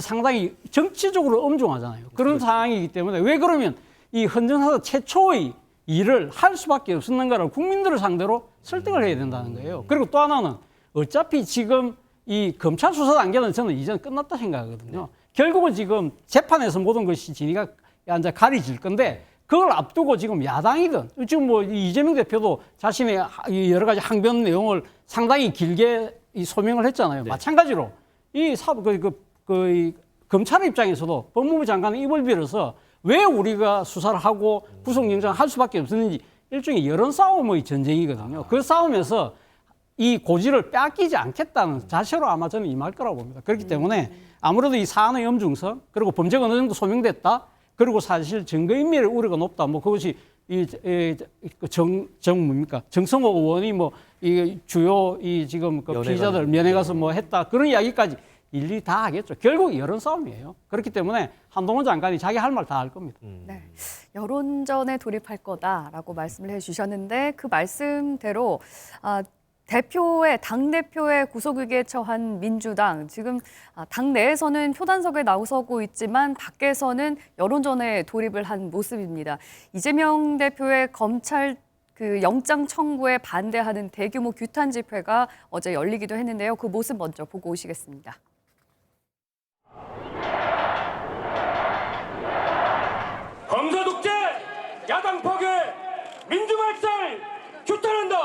[SPEAKER 7] 상당히 정치적으로 엄중하잖아요. 그런 상황이기 때문에 왜 그러면 이 헌정사상 최초의 일을 할 수밖에 없었는가를 국민들을 상대로 설득을 해야 된다는 거예요. 그리고 또 하나는 어차피 지금 이 검찰 수사 단계는 저는 이제 끝났다 생각하거든요. 결국은 지금 재판에서 모든 것이 진위가 이제 가려질 건데 그걸 앞두고 지금 야당이든 지금 뭐 이재명 대표도 자신의 여러 가지 항변 내용을 상당히 길게 소명을 했잖아요. 마찬가지로 이 이 검찰 입장에서도 법무부 장관의 입을 빌어서 왜 우리가 수사를 하고 구속영장을 할 수밖에 없었는지 일종의 여론 싸움의 전쟁이거든요. 그 싸움에서 이 고지를 빼앗기지 않겠다는 자세로 아마 저는 임할 거라고 봅니다. 그렇기 때문에 아무래도 이 사안의 엄중성 그리고 범죄가 어느 정도 소명됐다. 그리고 사실 증거인멸의 우려가 높다. 뭐 그것이 정성호 의원이 뭐 이 주요 이 지금 그 피의자들 면회 가서 뭐 했다. 그런 이야기까지 일일이 다 하겠죠. 결국 여론 싸움이에요. 그렇기 때문에 한동훈 장관이 자기 할 말 다 할 겁니다.
[SPEAKER 1] 네, 여론전에 돌입할 거다라고 말씀을 해주셨는데 그 말씀대로 당대표의 구속위기에 처한 민주당, 지금 당 내에서는 표단석에 나서고 있지만 밖에서는 여론전에 돌입을 한 모습입니다. 이재명 대표의 검찰 영장 청구에 반대하는 대규모 규탄 집회가 어제 열리기도 했는데요. 그 모습 먼저 보고 오시겠습니다.
[SPEAKER 14] 검사 독재, 야당 파괴, 민주말살 규탄한다.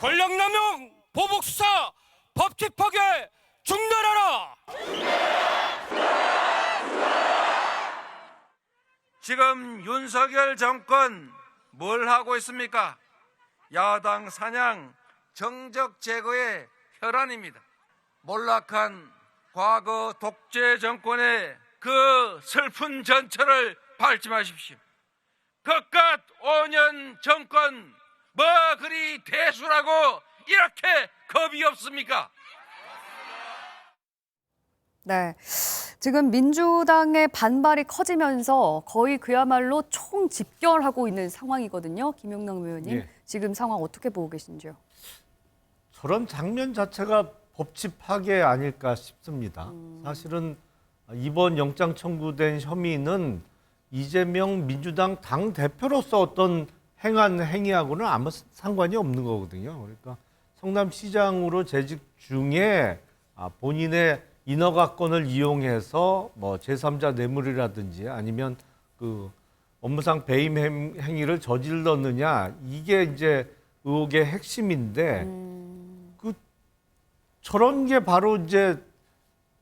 [SPEAKER 14] 권력남용, 보복수사, 법치 파괴 중단하라.
[SPEAKER 15] 지금 윤석열 정권 뭘 하고 있습니까? 야당 사냥, 정적 제거의 혈안입니다. 몰락한 과거 독재 정권의 그 슬픈 전철을 밟지 마십시오. 그깟 5년 정권 뭐 그리 대수라고 이렇게 겁이 없습니까?
[SPEAKER 1] 네, 지금 민주당의 반발이 커지면서 거의 그야말로 총집결하고 있는 상황이거든요. 김영남 의원님,
[SPEAKER 5] 예.
[SPEAKER 1] 지금 상황 어떻게 보고 계신지요?
[SPEAKER 5] 저런 장면 자체가 법치 파괴 아닐까 싶습니다. 사실은 이번 영장 청구된 혐의는 이재명 민주당 당 대표로서 어떤 행한 행위하고는 아무 상관이 없는 거거든요. 그러니까 성남시장으로 재직 중에 본인의 인허가권을 이용해서 뭐 제3자 뇌물이라든지 아니면 그 업무상 배임 행위를 저질렀느냐, 이게 이제 의혹의 핵심인데 그 저런 게 바로 이제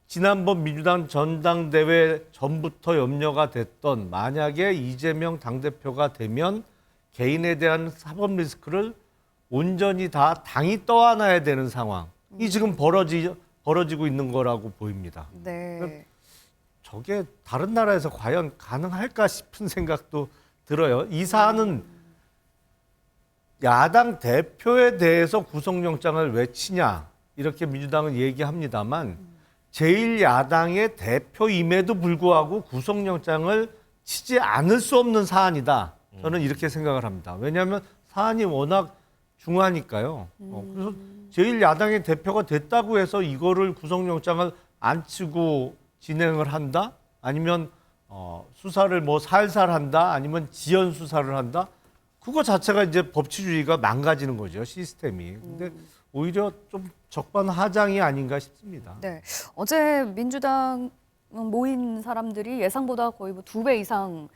[SPEAKER 5] 지난번 민주당 전당대회 전부터 염려가 됐던, 만약에 이재명 당대표가 되면 개인에 대한 사법 리스크를 온전히 다 당이 떠안아야 되는 상황이 지금 벌어지고 있는 거라고 보입니다.
[SPEAKER 1] 네.
[SPEAKER 5] 저게 다른 나라에서 과연 가능할까 싶은 생각도 들어요. 이 사안은 야당 대표에 대해서 구속영장을 왜 치냐, 이렇게 민주당은 얘기합니다만 제1야당의 대표임에도 불구하고 구속영장을 치지 않을 수 없는 사안이다. 저는 이렇게 생각을 합니다. 왜냐하면 사안이 워낙 중하니까요. 그래서 제1야당의 대표가 됐다고 해서 이거를 구속영장을 안 치고 진행을 한다? 아니면 수사를 뭐 살살 한다? 아니면 지연 수사를 한다? 그거 자체가 이제 법치주의가 망가지는 거죠, 시스템이. 근데 오히려 좀 적반하장이 아닌가 싶습니다.
[SPEAKER 1] 네, 어제 민주당 모인 사람들이 예상보다 거의 뭐 2배 이상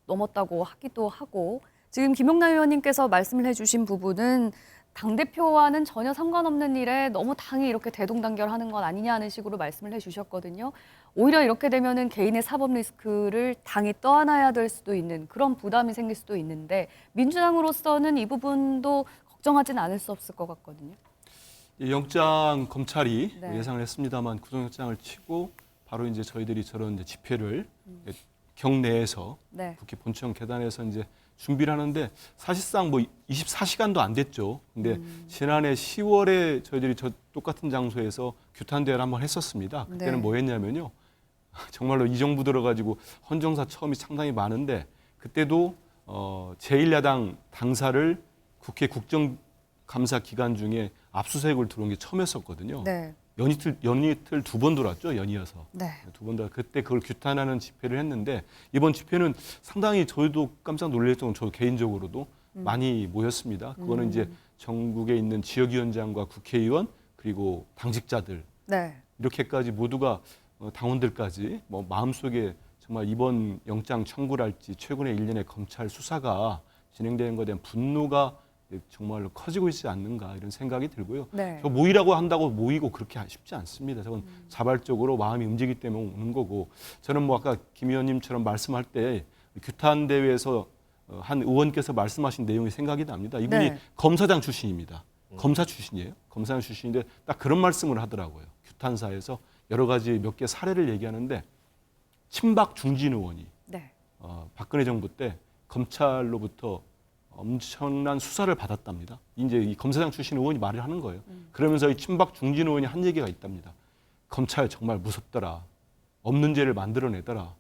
[SPEAKER 1] 넘었다고 하기도 하고, 지금 김용남 의원님께서 말씀을 해주신 부분은 당대표와는 전혀 상관없는 일에 너무 당이 이렇게 대동단결하는 건 아니냐는 식으로 말씀을 해주셨거든요. 오히려 이렇게 되면은 개인의 사법 리스크를 당이 떠안아야 될 수도 있는 그런 부담이 생길 수도 있는데, 민주당으로서는 이 부분도 걱정하지는 않을 수 없을 것 같거든요.
[SPEAKER 6] 영장 검찰이
[SPEAKER 1] 네.
[SPEAKER 6] 예상을 했습니다만 구속영장을 치고 바로 이제 저희들이 저런 이제 집회를 경내에서
[SPEAKER 1] 네.
[SPEAKER 6] 국회 본청 계단에서 이제 준비를 하는데 사실상 뭐 24시간도 안 됐죠. 근데 지난해 10월에 저희들이 저 똑같은 장소에서 규탄 대회를 한번 했었습니다. 그때는
[SPEAKER 1] 네.
[SPEAKER 6] 뭐 했냐면요. 정말로 이 정부 들어가지고 헌정사 처음이 상당히 많은데, 그때도 제1야당 당사를 국회 국정감사 기간 중에 압수수색을 들어온 게 처음이었거든요.
[SPEAKER 1] 네.
[SPEAKER 6] 연이틀 2번 돌았죠, 연이어서.
[SPEAKER 1] 네.
[SPEAKER 6] 2번 돌아. 그때 그걸 규탄하는 집회를 했는데, 이번 집회는 상당히 저희도 깜짝 놀랐던, 저 개인적으로도 많이 모였습니다. 그거는 이제 전국에 있는 지역위원장과 국회의원 그리고 당직자들,
[SPEAKER 1] 네.
[SPEAKER 6] 이렇게까지 모두가 당원들까지 뭐 마음속에 정말 이번 영장 청구랄지 최근의 일련의 검찰 수사가 진행되는 것에 대한 분노가 정말로 커지고 있지 않는가 이런 생각이 들고요.
[SPEAKER 1] 네.
[SPEAKER 6] 저 모이라고 한다고 모이고 그렇게 쉽지 않습니다. 저건 자발적으로 마음이 움직이기 때문에 오는 거고 저는 뭐 아까 김 의원님처럼 말씀할 때 규탄 대회에서 한 의원께서 말씀하신 내용이 생각이 납니다. 이분이
[SPEAKER 1] 네.
[SPEAKER 6] 검사장 출신입니다. 검사 출신이에요. 검사장 출신인데 딱 그런 말씀을 하더라고요. 규탄사에서 여러 가지 몇 개 사례를 얘기하는데 친박 중진 의원이
[SPEAKER 1] 네.
[SPEAKER 6] 박근혜 정부 때 검찰로부터 엄청난 수사를 받았답니다. 이제 이 검사장 출신 의원이 말을 하는 거예요. 그러면서 이 친박 중진 의원이 한 얘기가 있답니다. 검찰 정말 무섭더라. 없는 죄를 만들어내더라.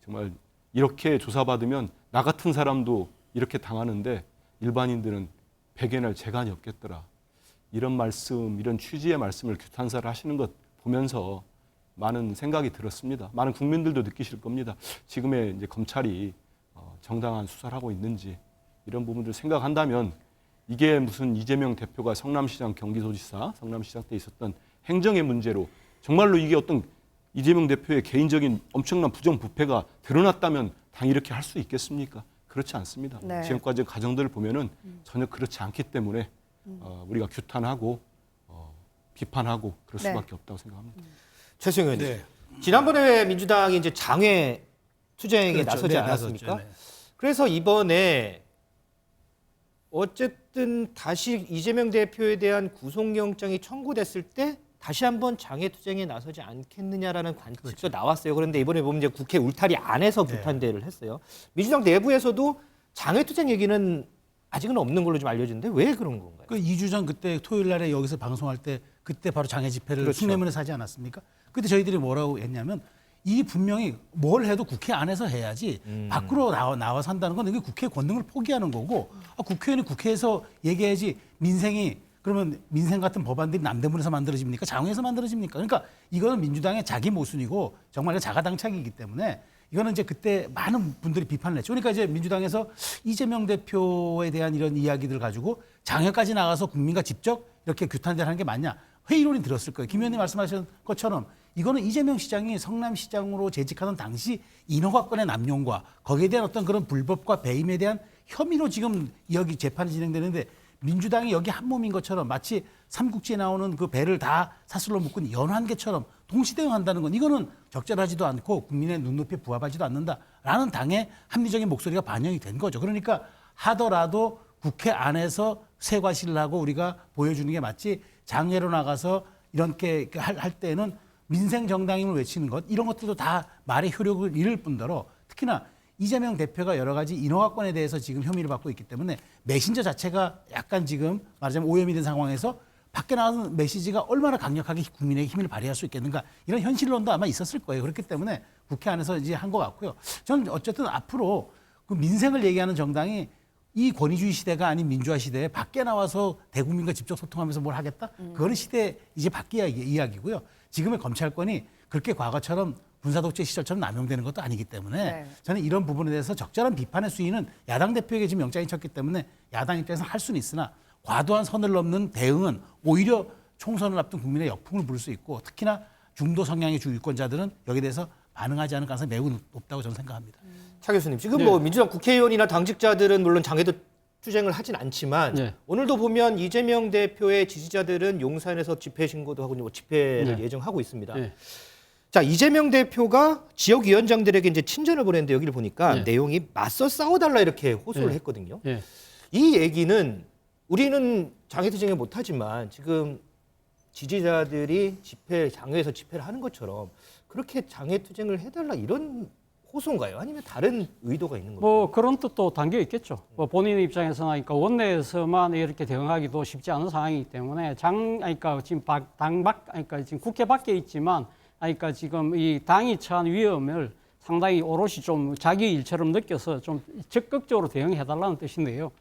[SPEAKER 6] 정말 이렇게 조사받으면 나 같은 사람도 이렇게 당하는데 일반인들은 배견할 재간이 없겠더라. 이런 말씀, 이런 취지의 말씀을 규탄사를 하시는 것 보면서 많은 생각이 들었습니다. 많은 국민들도 느끼실 겁니다. 지금의 이제 검찰이 정당한 수사를 하고 있는지 이런 부분들 생각한다면 이게 무슨 이재명 대표가 성남시장 경기도지사, 성남시장 때 있었던 행정의 문제로 정말로 이게 어떤 이재명 대표의 개인적인 엄청난 부정부패가 드러났다면 당연히 이렇게 할 수 있겠습니까? 그렇지 않습니다.
[SPEAKER 1] 네.
[SPEAKER 6] 지금까지 과정들을 보면은 전혀 그렇지 않기 때문에 우리가 규탄하고 비판하고 그럴
[SPEAKER 1] 네.
[SPEAKER 6] 수밖에 없다고 생각합니다.
[SPEAKER 3] 최승 의원님, 지난번에 민주당이 이제 장외 투쟁에
[SPEAKER 10] 그렇죠.
[SPEAKER 3] 나서지
[SPEAKER 10] 네,
[SPEAKER 3] 않았습니까?
[SPEAKER 10] 나섰죠. 네.
[SPEAKER 3] 그래서 이번에 어쨌든 다시 이재명 대표에 대한 구속영장이 청구됐을 때 다시 한번 장외투쟁에 나서지 않겠느냐라는 관측도
[SPEAKER 10] 그렇죠.
[SPEAKER 3] 나왔어요. 그런데 이번에 보면 이제 국회 울타리 안에서 규탄대를 했어요. 민주당 내부에서도 장외투쟁 얘기는 아직은 없는 걸로 좀 알려지는데 왜 그런 건가요?
[SPEAKER 10] 그 2주 전 그때 토요일 날에 여기서 방송할 때 그때 바로 장애 집회를
[SPEAKER 3] 그렇죠.
[SPEAKER 10] 숭례문에서 하지 않았습니까? 그때 저희들이 뭐라고 했냐면 이 분명히 뭘 해도 국회 안에서 해야지 밖으로 나와서 한다는 건 이게 국회 권능을 포기하는 거고 국회의원이 국회에서 얘기해야지 민생이 그러면 민생 같은 법안들이 남대문에서 만들어집니까? 장외에서 만들어집니까? 그러니까 이거는 민주당의 자기 모순이고 정말 자가당착이기 때문에 이거는 이제 그때 많은 분들이 비판을 했죠. 그러니까 이제 민주당에서 이재명 대표에 대한 이런 이야기들 가지고 장외까지 나가서 국민과 직접 이렇게 규탄대를 하는 게 맞냐? 회의론이 들었을 거예요. 김 의원님 말씀하신 것처럼 이거는 이재명 시장이 성남시장으로 재직하던 당시 인허가권의 남용과 거기에 대한 어떤 그런 불법과 배임에 대한 혐의로 지금 여기 재판이 진행되는데 민주당이 여기 한 몸인 것처럼 마치 삼국지에 나오는 그 배를 다 사슬로 묶은 연환계처럼 동시대응한다는 건 이거는 적절하지도 않고 국민의 눈높이에 부합하지도 않는다라는 당의 합리적인 목소리가 반영이 된 거죠. 그러니까 하더라도 국회 안에서 세과시를 하고 우리가 보여주는 게 맞지 장외로 나가서 이렇게 할 때는 민생 정당임을 외치는 것 이런 것들도 다 말의 효력을 잃을 뿐더러 특히나 이재명 대표가 여러 가지 인허가권에 대해서 지금 혐의를 받고 있기 때문에 메신저 자체가 약간 지금 말하자면 오염이 된 상황에서 밖에 나가는 메시지가 얼마나 강력하게 국민에게 힘을 발휘할 수 있겠는가 이런 현실론도 아마 있었을 거예요. 그렇기 때문에 국회 안에서 이제 한 것 같고요. 저는 어쨌든 앞으로 그 민생을 얘기하는 정당이 이 권위주의 시대가 아닌 민주화 시대에 밖에 나와서 대국민과 직접 소통하면서 뭘 하겠다? 그거는 시대 이제 바뀌어야 이야기고요. 지금의 검찰권이 그렇게 과거처럼 군사독재 시절처럼 남용되는 것도 아니기 때문에 저는 이런 부분에 대해서 적절한 비판의 수위는 야당 대표에게 지금 영장이 쳤기 때문에 야당 입장에서 할 수는 있으나 과도한 선을 넘는 대응은 오히려 총선을 앞둔 국민의 역풍을 부를 수 있고 특히나 중도 성향의 주유권자들은 여기에 대해서 반응하지 않을 가능성이 매우 높다고 저는 생각합니다.
[SPEAKER 3] 차 교수님, 지금 뭐 민주당 국회의원이나 당직자들은 물론 장외도 투쟁을 하진 않지만 오늘도 보면 이재명 대표의 지지자들은 용산에서 집회 신고도 하고 뭐 집회를 예정하고 있습니다. 자, 이재명 대표가 지역위원장들에게 이제 친전을 보냈는데 여기를 보니까 내용이 맞서 싸워달라 이렇게 호소를 했거든요. 이 얘기는 우리는 장외투쟁을 못하지만 지금 지지자들이 장외에서 집회를 하는 것처럼 그렇게 장외투쟁을 해달라 이런 호소인가요? 아니면 다른 의도가 있는 건가요?
[SPEAKER 7] 뭐 그런 뜻도 담겨 있겠죠. 뭐 본인 입장에서는 그러니까 원내에서만 이렇게 대응하기도 쉽지 않은 상황이기 때문에 그러니까 지금 그러니까 지금 국회 밖에 있지만 그러니까 지금 이 당이 처한 위험을 상당히 오롯이 좀 자기 일처럼 느껴서 좀 적극적으로 대응해달라는 뜻인데요.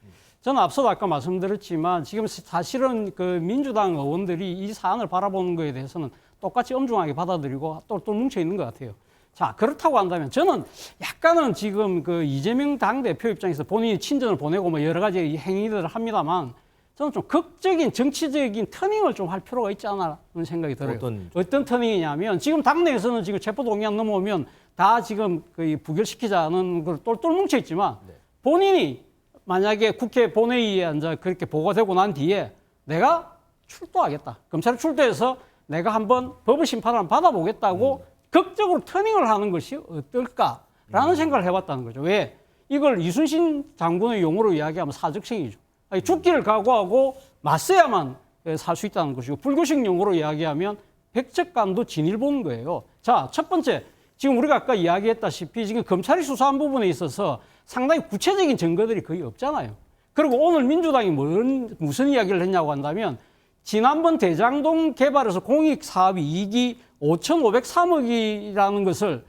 [SPEAKER 7] 저는 앞서도 아까 말씀드렸지만 지금 사실은 그 민주당 의원들이 이 사안을 바라보는 거에 대해서는 똑같이 엄중하게 받아들이고 또 뭉쳐 있는 것 같아요. 자, 그렇다고 한다면 저는 약간은 지금 그 이재명 당대표 입장에서 본인이 친전을 보내고 뭐 여러 가지 행위들을 합니다만 저는 좀 극적인 정치적인 터닝을 좀 할 필요가 있지 않나 하는 생각이 들어요. 어떤 터닝이냐면 지금 당내에서는 지금 체포동의안 넘어오면 다 지금 거의 부결시키자는 걸 똘똘 뭉쳐 있지만 본인이 만약에 국회 본회의에 이제 그렇게 보고되고 난 뒤에 내가 출두하겠다. 검찰에 출두해서 내가 한번 법의 심판을 받아보겠다고 극적으로 터닝을 하는 것이 어떨까라는 생각을 해봤다는 거죠. 왜? 이걸 이순신 장군의 용어로 이야기하면 사적생이죠. 아니, 죽기를 각오하고 맞서야만 살 수 있다는 것이고, 불교식 용어로 이야기하면 백척간도 진일 보는 거예요. 자, 첫 번째, 지금 우리가 아까 이야기했다시피 지금 검찰이 수사한 부분에 있어서 상당히 구체적인 증거들이 거의 없잖아요. 그리고 오늘 민주당이 무슨 이야기를 했냐고 한다면, 지난번 대장동 개발에서 공익사업 이익이 5,503억이라는 것을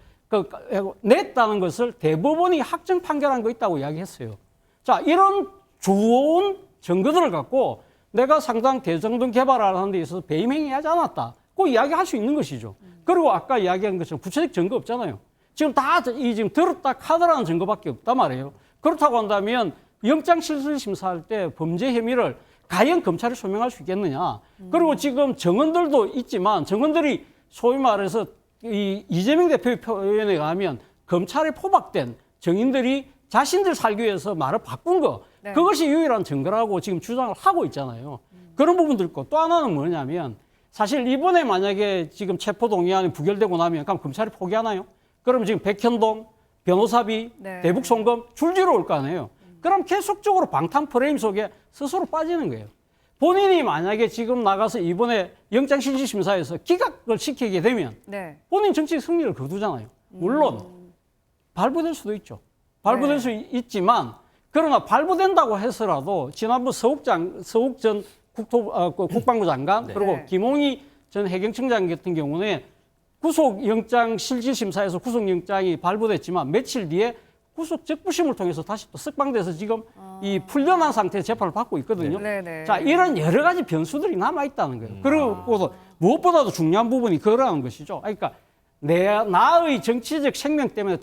[SPEAKER 7] 냈다는 것을 대법원이 확정 판결한 거 있다고 이야기했어요. 자, 이런 좋은 증거들을 갖고 내가 상당 대장동 개발하는 데 있어서 배임행위하지 않았다. 그 이야기할 수 있는 것이죠. 그리고 아까 이야기한 것처럼 구체적 증거 없잖아요. 지금 다 지금 들었다 카더라는 증거밖에 없단 말이에요. 그렇다고 한다면 영장실질심사할 때 범죄 혐의를 과연 검찰이 소명할 수 있겠느냐. 그리고 지금 정언들도 있지만 정언들이 소위 말해서 이재명 대표의 표현에 의하면 검찰에 포박된 정인들이 자신들 살기 위해서 말을 바꾼 거,
[SPEAKER 1] 네.
[SPEAKER 7] 그것이 유일한 증거라고 지금 주장을 하고 있잖아요. 그런 부분도 있고, 또 하나는 뭐냐면 사실 이번에 만약에 지금 체포동의안이 부결되고 나면 그럼 검찰이 포기하나요? 그럼 지금 백현동, 변호사비,
[SPEAKER 1] 네.
[SPEAKER 7] 대북송금 줄지러 올 거 아니에요. 그럼 계속적으로 방탄 프레임 속에 스스로 빠지는 거예요. 본인이 만약에 지금 나가서 이번에 영장실질심사에서 기각을 시키게 되면
[SPEAKER 1] 네.
[SPEAKER 7] 본인 정치적 승리를 거두잖아요. 물론 발부될 수도 있죠. 발부될 수 있지만, 그러나 발부된다고 해서라도 지난번 서욱 전 국방부 장관, 그리고
[SPEAKER 1] 네.
[SPEAKER 7] 김홍희 전 해경청장 같은 경우는 구속영장 실질심사에서 구속영장이 발부됐지만 며칠 뒤에 구속 적부심을 통해서 다시 또 석방돼서 지금 이 풀려난 상태에서 재판을 받고 있거든요.
[SPEAKER 1] 네, 네.
[SPEAKER 7] 자, 이런 여러 가지 변수들이 남아있다는 거예요. 그리고 무엇보다도 중요한 부분이 그거라는 것이죠. 그러니까 나의 정치적 생명 때문에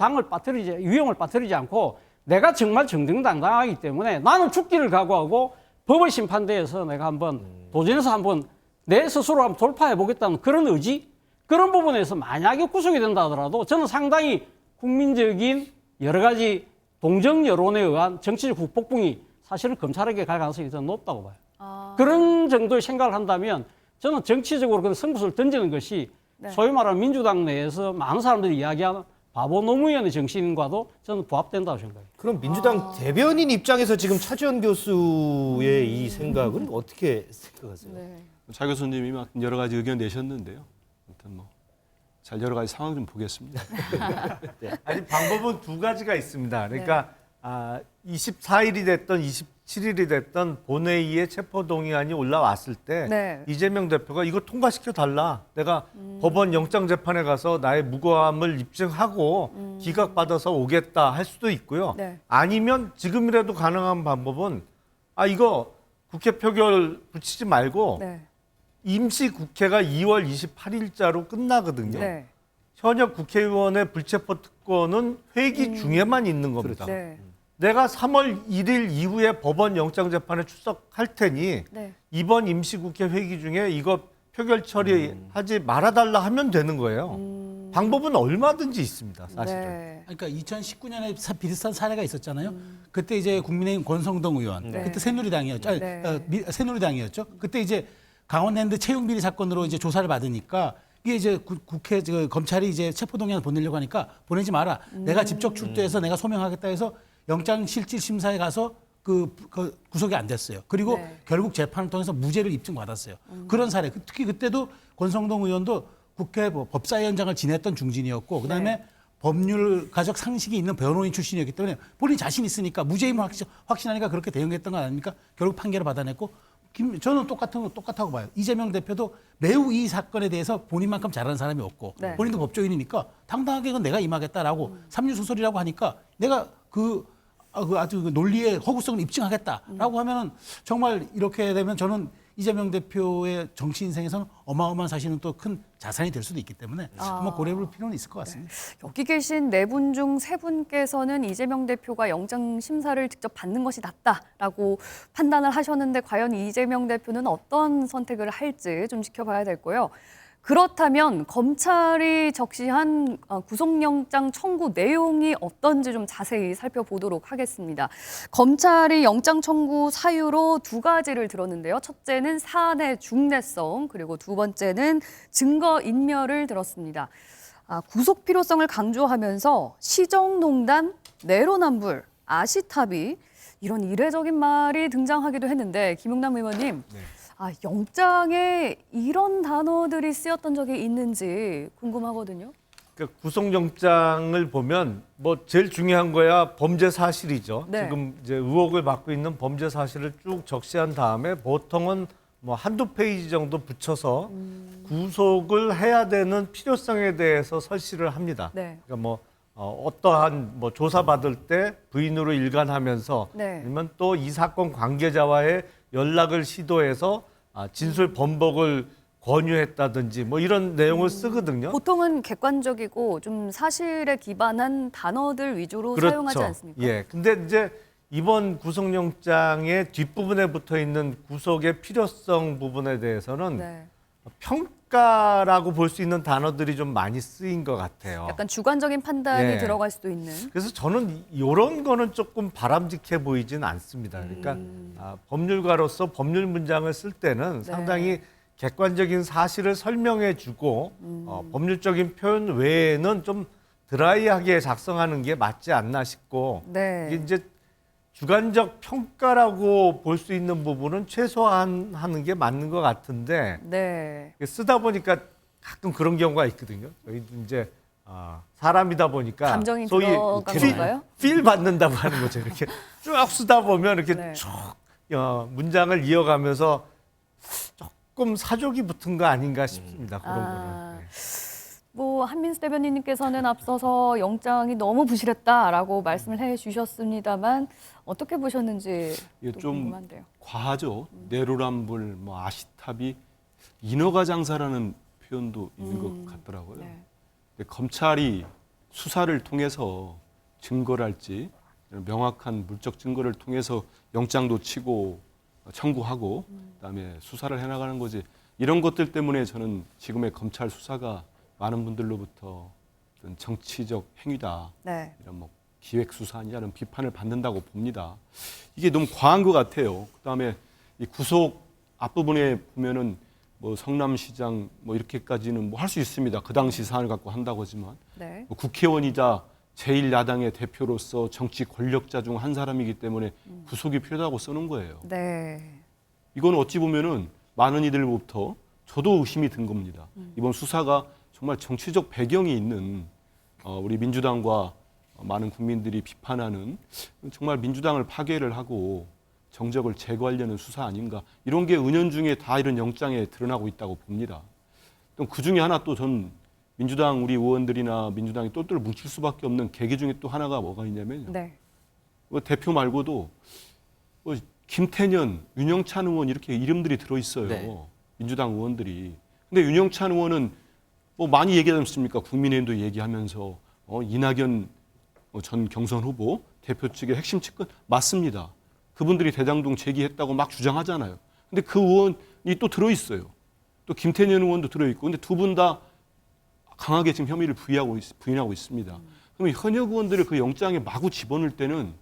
[SPEAKER 7] 위험을 빠뜨리지 않고 내가 정말 정정당당하기 때문에 나는 죽기를 각오하고 법의 심판대에서 내가 한번 도전해서 한번 내 스스로 한번 돌파해 보겠다는 그런 의지, 그런 부분에서 만약에 구속이 된다 하더라도 저는 상당히 국민적인 여러 가지 동정 여론에 의한 정치적 후폭풍이 사실은 검찰에게 갈 가능성이 더 높다고 봐요. 그런 정도의 생각을 한다면 저는 정치적으로 그런 승부수를 던지는 것이
[SPEAKER 1] 네.
[SPEAKER 7] 소위 말하는 민주당 내에서 많은 사람들이 이야기하는 바보 노무현의 정신과도 저는 부합된다고 생각해요.
[SPEAKER 3] 그럼 민주당 대변인 입장에서 지금 차지원 교수의 이 생각은 어떻게 생각하세요?
[SPEAKER 1] 네.
[SPEAKER 6] 차 교수님이 막 여러 가지 의견 내셨는데요. 아무튼 잘 여러 가지 상황 좀 보겠습니다.
[SPEAKER 5] 아니, 방법은 두 가지가 있습니다. 그러니까 24일이 됐던 27일이 됐던 본회의에 체포동의안이 올라왔을 때
[SPEAKER 1] 네.
[SPEAKER 5] 이재명 대표가 이거 통과시켜 달라. 내가 법원 영장재판에 가서 나의 무고함을 입증하고 기각받아서 오겠다 할 수도 있고요.
[SPEAKER 1] 네.
[SPEAKER 5] 아니면 지금이라도 가능한 방법은 이거 국회 표결 붙이지 말고
[SPEAKER 1] 네.
[SPEAKER 5] 임시 국회가 2월 28일자로 끝나거든요.
[SPEAKER 1] 네.
[SPEAKER 5] 현역 국회의원의 불체포 특권은 회기 중에만 있는 겁니다.
[SPEAKER 1] 네.
[SPEAKER 5] 내가 3월 1일 이후에 법원 영장재판에 출석할 테니
[SPEAKER 1] 네.
[SPEAKER 5] 이번 임시국회 회기 중에 이거 표결 처리하지 말아달라 하면 되는 거예요. 방법은 얼마든지 있습니다, 사실은.
[SPEAKER 1] 네.
[SPEAKER 10] 그러니까 2019년에 비슷한 사례가 있었잖아요. 그때 이제 국민의힘 권성동 의원,
[SPEAKER 1] 네.
[SPEAKER 10] 그때 새누리당이었죠.
[SPEAKER 1] 네.
[SPEAKER 10] 새누리당이었죠. 그때 이제 강원랜드 채용 비리 사건으로 이제 조사를 받으니까 이게 이제 국회 검찰이 이제 체포동의안을 보내려고 하니까 보내지 마라. 내가 직접 출두해서 내가 소명하겠다 해서 영장실질심사에 가서 그 구속이 안 됐어요. 그리고
[SPEAKER 1] 네.
[SPEAKER 10] 결국 재판을 통해서 무죄를 입증받았어요. 그런 사례. 특히 그때도 권성동 의원도 국회 법사위원장을 지냈던 중진이었고 그다음에 법률 가족 상식이 있는 변호인 출신이었기 때문에 본인 자신 있으니까 무죄임을 확신하니까 그렇게 대응했던 거 아닙니까? 결국 판결을 받아냈고 저는 똑같다고 봐요. 이재명 대표도 매우 이 사건에 대해서 본인만큼 잘하는 사람이 없고
[SPEAKER 1] 네.
[SPEAKER 10] 본인도 법조인이니까 당당하게 이건 내가 임하겠다라고 삼류소설이라고 하니까 내가 아주 그 논리의 허구성을 입증하겠다라고 하면은 정말 이렇게 되면 저는 이재명 대표의 정치 인생에서는 어마어마한 사실은 또 큰 자산이 될 수도 있기 때문에 한번 고려해볼 필요는 있을 것 같습니다.
[SPEAKER 1] 여기 계신 네 분 중 세 분께서는 이재명 대표가 영장 심사를 직접 받는 것이 낫다라고 판단을 하셨는데 과연 이재명 대표는 어떤 선택을 할지 좀 지켜봐야 될 거고요. 그렇다면 검찰이 적시한 구속영장 청구 내용이 어떤지 좀 자세히 살펴보도록 하겠습니다. 검찰이 영장 청구 사유로 두 가지를 들었는데요. 첫째는 사안의 중대성, 그리고 두 번째는 증거인멸을 들었습니다. 구속 필요성을 강조하면서 시정농단, 내로남불, 아시타비 이런 이례적인 말이 등장하기도 했는데 김용남 의원님, 영장에 이런 단어들이 쓰였던 적이 있는지 궁금하거든요.
[SPEAKER 5] 그러니까 구속영장을 보면 뭐 제일 중요한 거야 범죄 사실이죠.
[SPEAKER 1] 네.
[SPEAKER 5] 지금 이제 의혹을 받고 있는 범죄 사실을 쭉 적시한 다음에 보통은 뭐 한두 페이지 정도 붙여서 구속을 해야 되는 필요성에 대해서 설시를 합니다.
[SPEAKER 1] 네.
[SPEAKER 5] 그러니까 뭐 어떠한 뭐 조사받을 때 부인으로 일관하면서
[SPEAKER 1] 네.
[SPEAKER 5] 아니면 또 이 사건 관계자와의 연락을 시도해서 진술 번복을 권유했다든지 뭐 이런 내용을 쓰거든요.
[SPEAKER 1] 보통은 객관적이고 좀 사실에 기반한 단어들 위주로
[SPEAKER 5] 그렇죠.
[SPEAKER 1] 사용하지 않습니까?
[SPEAKER 5] 예. 근데 이제 이번 구속영장의 뒷부분에 붙어 있는 구속의 필요성 부분에 대해서는
[SPEAKER 1] 네.
[SPEAKER 5] 평가라고 볼 수 있는 단어들이 좀 많이 쓰인 것 같아요.
[SPEAKER 1] 약간 주관적인 판단이
[SPEAKER 5] 예.
[SPEAKER 1] 들어갈 수도 있는.
[SPEAKER 5] 그래서 저는 이런 거는 조금 바람직해 보이진 않습니다. 그러니까 법률가로서 법률 문장을 쓸 때는
[SPEAKER 1] 네.
[SPEAKER 5] 상당히 객관적인 사실을 설명해주고 법률적인 표현 외에는 좀 드라이하게 작성하는 게 맞지 않나 싶고
[SPEAKER 1] 네.
[SPEAKER 5] 이게 이제 주관적 평가라고 볼 수 있는 부분은 최소한 하는 게 맞는 것 같은데
[SPEAKER 1] 네.
[SPEAKER 5] 쓰다 보니까 가끔 그런 경우가 있거든요. 저희도 이제 사람이다 보니까
[SPEAKER 1] 감정이
[SPEAKER 5] 소위
[SPEAKER 1] 들어간 건가요?
[SPEAKER 5] 필 받는다고 하는 거죠. 이렇게 쭉 쓰다 보면 이렇게
[SPEAKER 1] 네.
[SPEAKER 5] 쭉 문장을 이어가면서 조금 사족이 붙은 거 아닌가 싶습니다. 그런 거는. 네.
[SPEAKER 1] 뭐 한민수 대변인님께서는 앞서서 영장이 너무 부실했다라고 말씀을 해주셨습니다만 어떻게 보셨는지
[SPEAKER 6] 이게
[SPEAKER 1] 또
[SPEAKER 6] 좀
[SPEAKER 1] 궁금한데요.
[SPEAKER 6] 과하죠. 내로남불, 뭐 아시타비, 인허가 장사라는 표현도 있는 것 같더라고요.
[SPEAKER 1] 네.
[SPEAKER 6] 근데 검찰이 수사를 통해서 증거를 할지 명확한 물적 증거를 통해서 영장도 치고 청구하고 그다음에 수사를 해나가는 거지. 이런 것들 때문에 저는 지금의 검찰 수사가 많은 분들로부터 어떤 정치적 행위다.
[SPEAKER 1] 네.
[SPEAKER 6] 이런 뭐 기획 수사냐 이런 비판을 받는다고 봅니다. 이게 너무 과한 것 같아요. 그다음에 이 구속 앞부분에 보면은 뭐 성남시장 뭐 이렇게까지는 뭐 할 수 있습니다. 그 당시 사안을 갖고 한다고 하지만
[SPEAKER 1] 네.
[SPEAKER 6] 뭐 국회의원이자 제1야당의 대표로서 정치 권력자 중 한 사람이기 때문에 구속이 필요하다고 쓰는 거예요.
[SPEAKER 1] 네.
[SPEAKER 6] 이건 어찌 보면은 많은 이들로부터 저도 의심이 든 겁니다. 이번 수사가 정말 정치적 배경이 있는 우리 민주당과 많은 국민들이 비판하는 정말 민주당을 파괴를 하고 정적을 제거하려는 수사 아닌가. 이런 게 은연중에 다 이런 영장에 드러나고 있다고 봅니다. 또 그중에 하나 또 전 민주당 우리 의원들이나 민주당이 똘똘 뭉칠 수밖에 없는 계기 중에 또 하나가 뭐가 있냐면요.
[SPEAKER 1] 네.
[SPEAKER 6] 뭐 대표 말고도 뭐 김태년, 윤영찬 의원 이렇게 이름들이 들어있어요.
[SPEAKER 3] 네.
[SPEAKER 6] 민주당 의원들이. 근데 윤영찬 의원은 뭐 많이 얘기하지 않습니까? 국민의힘도 얘기하면서 이낙연 전 경선 후보 대표 측의 핵심 측근 맞습니다. 그분들이 대장동 제기했다고 막 주장하잖아요. 근데 그 의원이 또 들어있어요. 또 김태년 의원도 들어있고. 근데 두 분 다 강하게 지금 혐의를 부인하고 있습니다. 그러면 현역 의원들을 그 영장에 마구 집어넣을 때는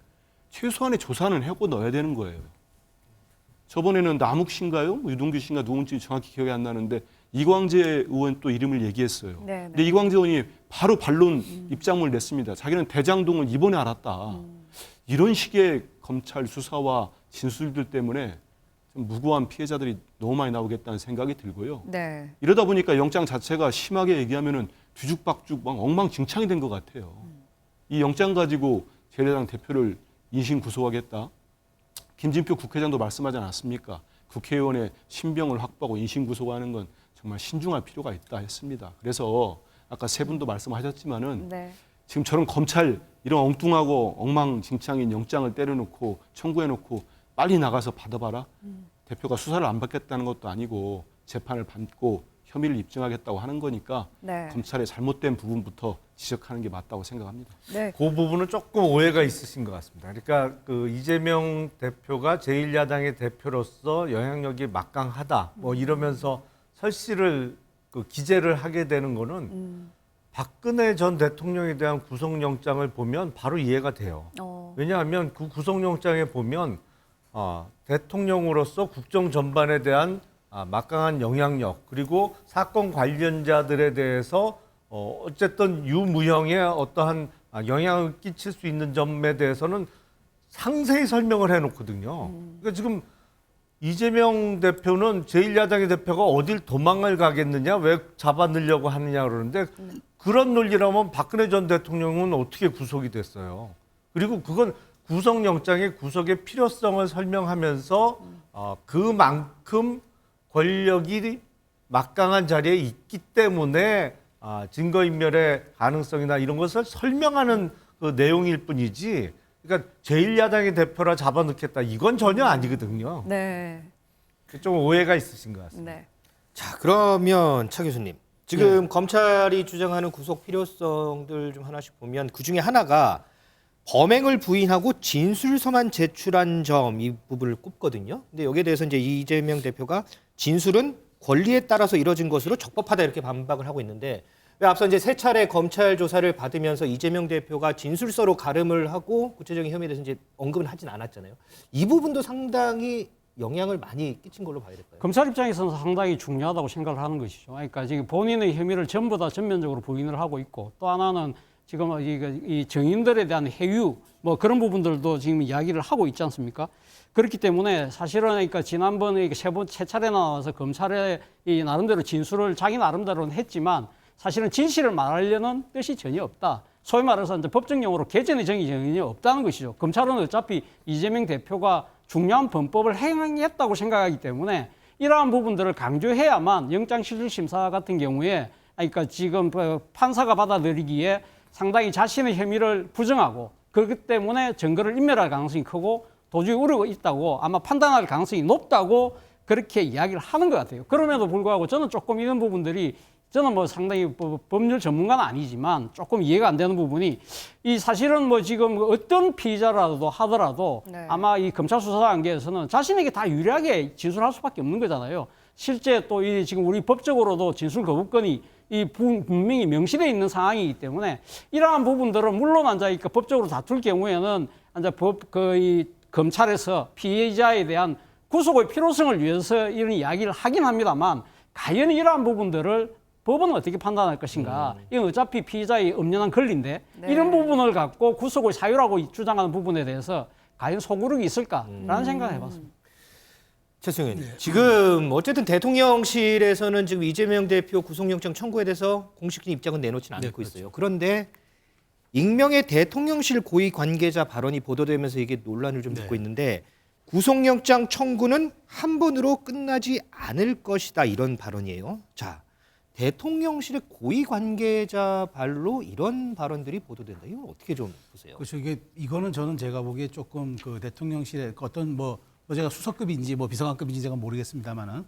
[SPEAKER 6] 최소한의 조사는 하고 넣어야 되는 거예요. 저번에는 남욱 씨인가요? 유동규 씨인가 누군지 정확히 기억이 안 나는데 이광재 의원 또 이름을 얘기했어요.
[SPEAKER 1] 네,
[SPEAKER 6] 근데 이광재 의원이 바로 반론 입장문을 냈습니다. 자기는 대장동을 이번에 알았다. 이런 식의 검찰 수사와 진술들 때문에 좀 무고한 피해자들이 너무 많이 나오겠다는 생각이 들고요.
[SPEAKER 1] 네.
[SPEAKER 6] 이러다 보니까 영장 자체가 심하게 얘기하면은 뒤죽박죽 막 엉망진창이 된 것 같아요. 이 영장 가지고 제1야당 대표를 인신 구속하겠다. 김진표 국회의장도 말씀하지 않았습니까? 국회의원의 신병을 확보하고 인신 구속하는 건 정말 신중할 필요가 있다 했습니다. 그래서 아까 세 분도 말씀하셨지만은
[SPEAKER 1] 네.
[SPEAKER 6] 지금 저런 검찰 이런 엉뚱하고 엉망진창인 영장을 때려놓고 청구해놓고 빨리 나가서 받아봐라. 대표가 수사를 안 받겠다는 것도 아니고 재판을 받고 혐의를 입증하겠다고 하는 거니까
[SPEAKER 1] 네.
[SPEAKER 6] 검찰의 잘못된 부분부터 지적하는 게 맞다고 생각합니다.
[SPEAKER 1] 네.
[SPEAKER 5] 그 부분은 조금 오해가 있으신 것 같습니다. 그러니까 그 이재명 대표가 제1야당의 대표로서 영향력이 막강하다. 뭐 이러면서 설씨를 그 기재를 하게 되는 거는 박근혜 전 대통령에 대한 구속영장을 보면 바로 이해가 돼요. 왜냐하면 그 구속영장에 보면 대통령으로서 국정 전반에 대한 막강한 영향력 그리고 사건 관련자들에 대해서 어쨌든 유무형의 어떠한 영향을 끼칠 수 있는 점에 대해서는 상세히 설명을 해놓거든요. 그러니까 지금 이재명 대표는 제1야당의 대표가 어딜 도망을 가겠느냐, 왜 잡아넣으려고 하느냐 그러는데 그런 논리라면 박근혜 전 대통령은 어떻게 구속이 됐어요. 그리고 그건 구속영장의 구속의 필요성을 설명하면서 그만큼 권력이 막강한 자리에 있기 때문에 증거인멸의 가능성이나 이런 것을 설명하는 그 내용일 뿐이지, 그러니까 제1야당의 대표라 잡아넣겠다 이건 전혀 아니거든요.
[SPEAKER 1] 네.
[SPEAKER 5] 좀 오해가 있으신 것 같습니다.
[SPEAKER 1] 네.
[SPEAKER 3] 자, 그러면 차 교수님. 지금 검찰이 주장하는 구속 필요성들 좀 하나씩 보면 그중에 하나가 범행을 부인하고 진술서만 제출한 점, 이 부분을 꼽거든요. 근데 여기에 대해서 이제 이재명 대표가 진술은 권리에 따라서 이뤄진 것으로 적법하다 이렇게 반박을 하고 있는데, 왜 앞서 이제 세 차례 검찰 조사를 받으면서 이재명 대표가 진술서로 가름을 하고 구체적인 혐의에 대해서 이제 언급은 하진 않았잖아요. 이 부분도 상당히 영향을 많이 끼친 걸로 봐야 될까요?
[SPEAKER 7] 검찰 입장에서는 상당히 중요하다고 생각을 하는 것이죠. 그러니까 지금 본인의 혐의를 전부 다 전면적으로 부인을 하고 있고, 또 하나는 지금 이 정인들에 대한 해유 뭐 그런 부분들도 지금 이야기를 하고 있지 않습니까? 그렇기 때문에 사실은 그러니까 지난번에 세 차례 나와서 검찰에 이 나름대로 진술을 자기 나름대로는 했지만 사실은 진실을 말하려는 뜻이 전혀 없다. 소위 말해서 이제 법정용어로 개전의 정이 전혀 없다는 것이죠. 검찰은 어차피 이재명 대표가 중요한 범법을 행했다고 생각하기 때문에 이러한 부분들을 강조해야만 영장실질심사 같은 경우에, 그러니까 지금 판사가 받아들이기에 상당히 자신의 혐의를 부정하고 그렇기 때문에 증거를 인멸할 가능성이 크고 도저히 우려가 있다고 아마 판단할 가능성이 높다고 그렇게 이야기를 하는 것 같아요. 그럼에도 불구하고 저는 조금 이런 부분들이, 저는 뭐 상당히 법률 전문가는 아니지만 조금 이해가 안 되는 부분이, 이 사실은 뭐 지금 어떤 피의자라도 하더라도
[SPEAKER 1] 네.
[SPEAKER 7] 아마 이 검찰 수사 단계에서는 자신에게 다 유리하게 진술할 수밖에 없는 거잖아요. 실제 또 이 지금 우리 법적으로도 진술 거부권이 이 분명히 명시되어 있는 상황이기 때문에 이러한 부분들은 물론 이제 법적으로 다툴 경우에는 이제 이 검찰에서 피해자에 대한 구속의 필요성을 위해서 이런 이야기를 하긴 합니다만, 과연 이러한 부분들을 법은 어떻게 판단할 것인가? 이건 어차피 피의자의 엄연한 권리인데
[SPEAKER 1] 네.
[SPEAKER 7] 이런 부분을 갖고 구속을 사유라고 주장하는 부분에 대해서 과연 소구력이 있을까라는 생각을 해봤습니다.
[SPEAKER 3] 최승현 의원님. 지금 어쨌든 대통령실에서는 지금 이재명 대표 구속영장 청구에 대해서 공식적인 입장은 내놓지는 않고 있어요. 그런데 익명의 대통령실 고위 관계자 발언이 보도되면서 이게 논란을 좀 듣고 있는데, 구속영장 청구는 한 번으로 끝나지 않을 것이다, 이런 발언이에요. 자, 대통령실의 고위 관계자 발로 이런 발언들이 보도된다. 이거 어떻게 좀 보세요?
[SPEAKER 10] 그렇죠. 이거는 저는 제가 보기에 조금 그 대통령실의 어떤 뭐 제가 수석급인지 뭐 비서관급인지 제가 모르겠습니다만은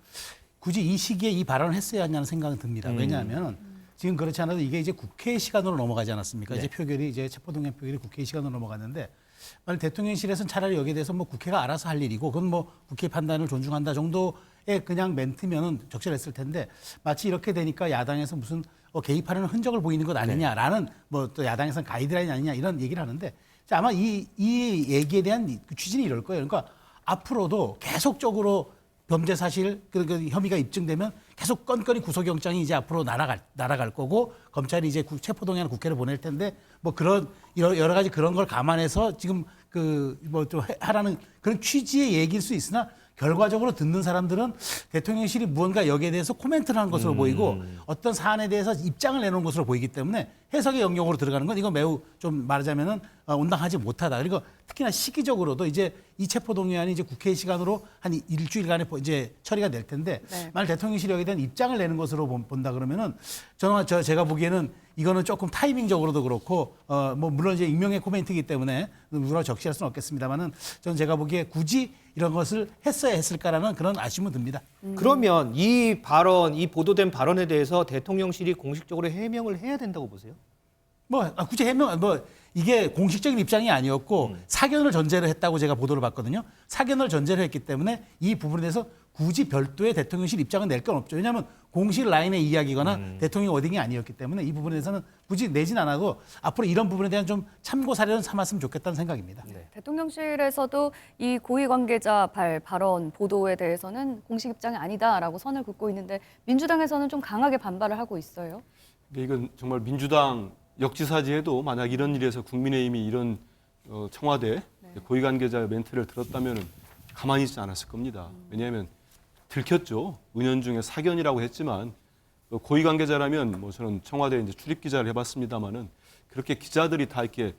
[SPEAKER 10] 굳이 이 시기에 이 발언을 했어야 하냐는 생각은 듭니다. 왜냐하면 지금 그렇지 않아도 이게 이제 국회 시간으로 넘어가지 않았습니까?
[SPEAKER 3] 네.
[SPEAKER 10] 이제 표결이 이제 체포동의안 표결이 국회 시간으로 넘어갔는데, 만약 대통령실에서는 차라리 여기에 대해서 뭐 국회가 알아서 할 일이고 그건 뭐 국회 판단을 존중한다 정도의 그냥 멘트면은 적절했을 텐데, 마치 이렇게 되니까 야당에서 무슨 개입하는 흔적을 보이는 것 아니냐라는 뭐 또 야당에서는 가이드라인 아니냐 이런 얘기를 하는데, 자, 아마 이 얘기에 대한 취지는 이럴 거예요. 그러니까 앞으로도 계속적으로 범죄 사실 그 혐의가 입증되면 계속 건건히 구속영장이 이제 앞으로 날아갈 거고, 검찰이 이제 체포동의안 국회를 보낼 텐데, 뭐 그런 여러 가지 그런 걸 감안해서 지금 그 뭐 좀 하라는 그런 취지의 얘기일 수 있으나, 결과적으로 듣는 사람들은 대통령실이 무언가 여기에 대해서 코멘트를 하는 것으로 보이고 어떤 사안에 대해서 입장을 내놓은 것으로 보이기 때문에 해석의 영역으로 들어가는 건 이건 매우 좀 말하자면은 온당하지 못하다. 그리고 특히나 시기적으로도 이제 이 체포동의안이 이제 국회 시간으로 한 일주일간에 이제 처리가 될 텐데,
[SPEAKER 1] 네.
[SPEAKER 10] 만약 대통령실이 여기에 대한 입장을 내는 것으로 본다 그러면은 저는 제가 보기에는 이거는 조금 타이밍적으로도 그렇고 뭐 물론 이제 익명의 코멘트이기 때문에 누구나 적시할 수는 없겠습니다만은 저는 제가 보기에 굳이 이런 것을 했어야 했을까라는 그런 아쉬움은 듭니다.
[SPEAKER 3] 그러면 이 발언, 이 보도된 발언에 대해서 대통령실이 공식적으로 해명을 해야 된다고 보세요?
[SPEAKER 10] 뭐 굳이 해명 이게 공식적인 입장이 아니었고 사견을 전제로 했다고 제가 보도를 봤거든요. 사견을 전제로 했기 때문에 이 부분에 대해서 굳이 별도의 대통령실 입장은 낼 건 없죠. 왜냐하면 공식 라인의 이야기거나 대통령 워딩이 아니었기 때문에 이 부분에 대해서는 굳이 내진 않아도 앞으로 이런 부분에 대한 좀 참고 사례는 삼았으면 좋겠다는 생각입니다.
[SPEAKER 1] 대통령실에서도 이 고위 관계자 발언 보도에 대해서는 공식 입장이 아니다라고 선을 긋고 있는데 민주당에서는 좀 강하게 반발을 하고 있어요.
[SPEAKER 6] 근데 이건 정말 민주당 역지사지에도 만약 이런 일에서 국민의힘이 이런 청와대 고위 관계자 멘트를 들었다면 가만히 있지 않았을 겁니다. 왜냐하면 들켰죠. 은연중에 사견이라고 했지만 고위 관계자라면 뭐 저는 청와대 이제 출입 기자를 해봤습니다만은 그렇게 기자들이 다 이렇게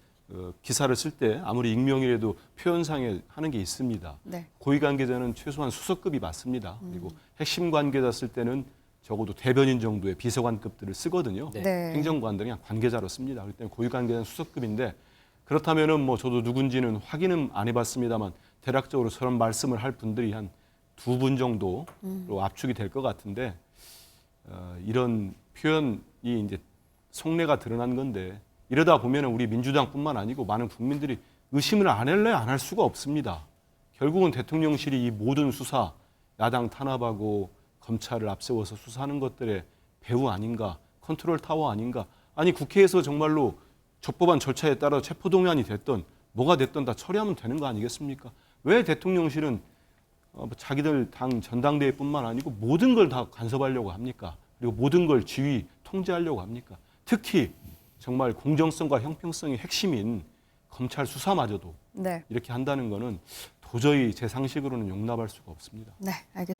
[SPEAKER 6] 기사를 쓸 때 아무리 익명이라도 표현상에 하는 게 있습니다.
[SPEAKER 1] 네.
[SPEAKER 6] 고위 관계자는 최소한 수석급이 맞습니다. 그리고 핵심 관계자 쓸 때는 적어도 대변인 정도의 비서관급들을 쓰거든요.
[SPEAKER 1] 네.
[SPEAKER 6] 행정관들은 그냥 관계자로 씁니다. 그렇기 때문에 고위 관계자는 수석급인데 그렇다면은 뭐 저도 누군지는 확인은 안 해봤습니다만 대략적으로 저런 말씀을 할 분들이 한 2분 정도로 압축이 될 것 같은데 이런 표현이 이제 속내가 드러난 건데 이러다 보면은 우리 민주당뿐만 아니고 많은 국민들이 의심을 안 할래 안 할 수가 없습니다. 결국은 대통령실이 이 모든 수사, 야당 탄압하고 검찰을 앞세워서 수사하는 것들의 배후 아닌가, 컨트롤 타워 아닌가. 아니 국회에서 정말로 적법한 절차에 따라 체포동의안이 됐던 뭐가 됐던 다 처리하면 되는 거 아니겠습니까? 왜 대통령실은 자기들 당 전당대회뿐만 아니고 모든 걸 다 간섭하려고 합니까? 그리고 모든 걸 지휘, 통제하려고 합니까? 특히 정말 공정성과 형평성이 핵심인 검찰 수사마저도
[SPEAKER 1] 네.
[SPEAKER 6] 이렇게 한다는 거는 도저히 제 상식으로는 용납할 수가 없습니다.
[SPEAKER 1] 네, 알겠습니다.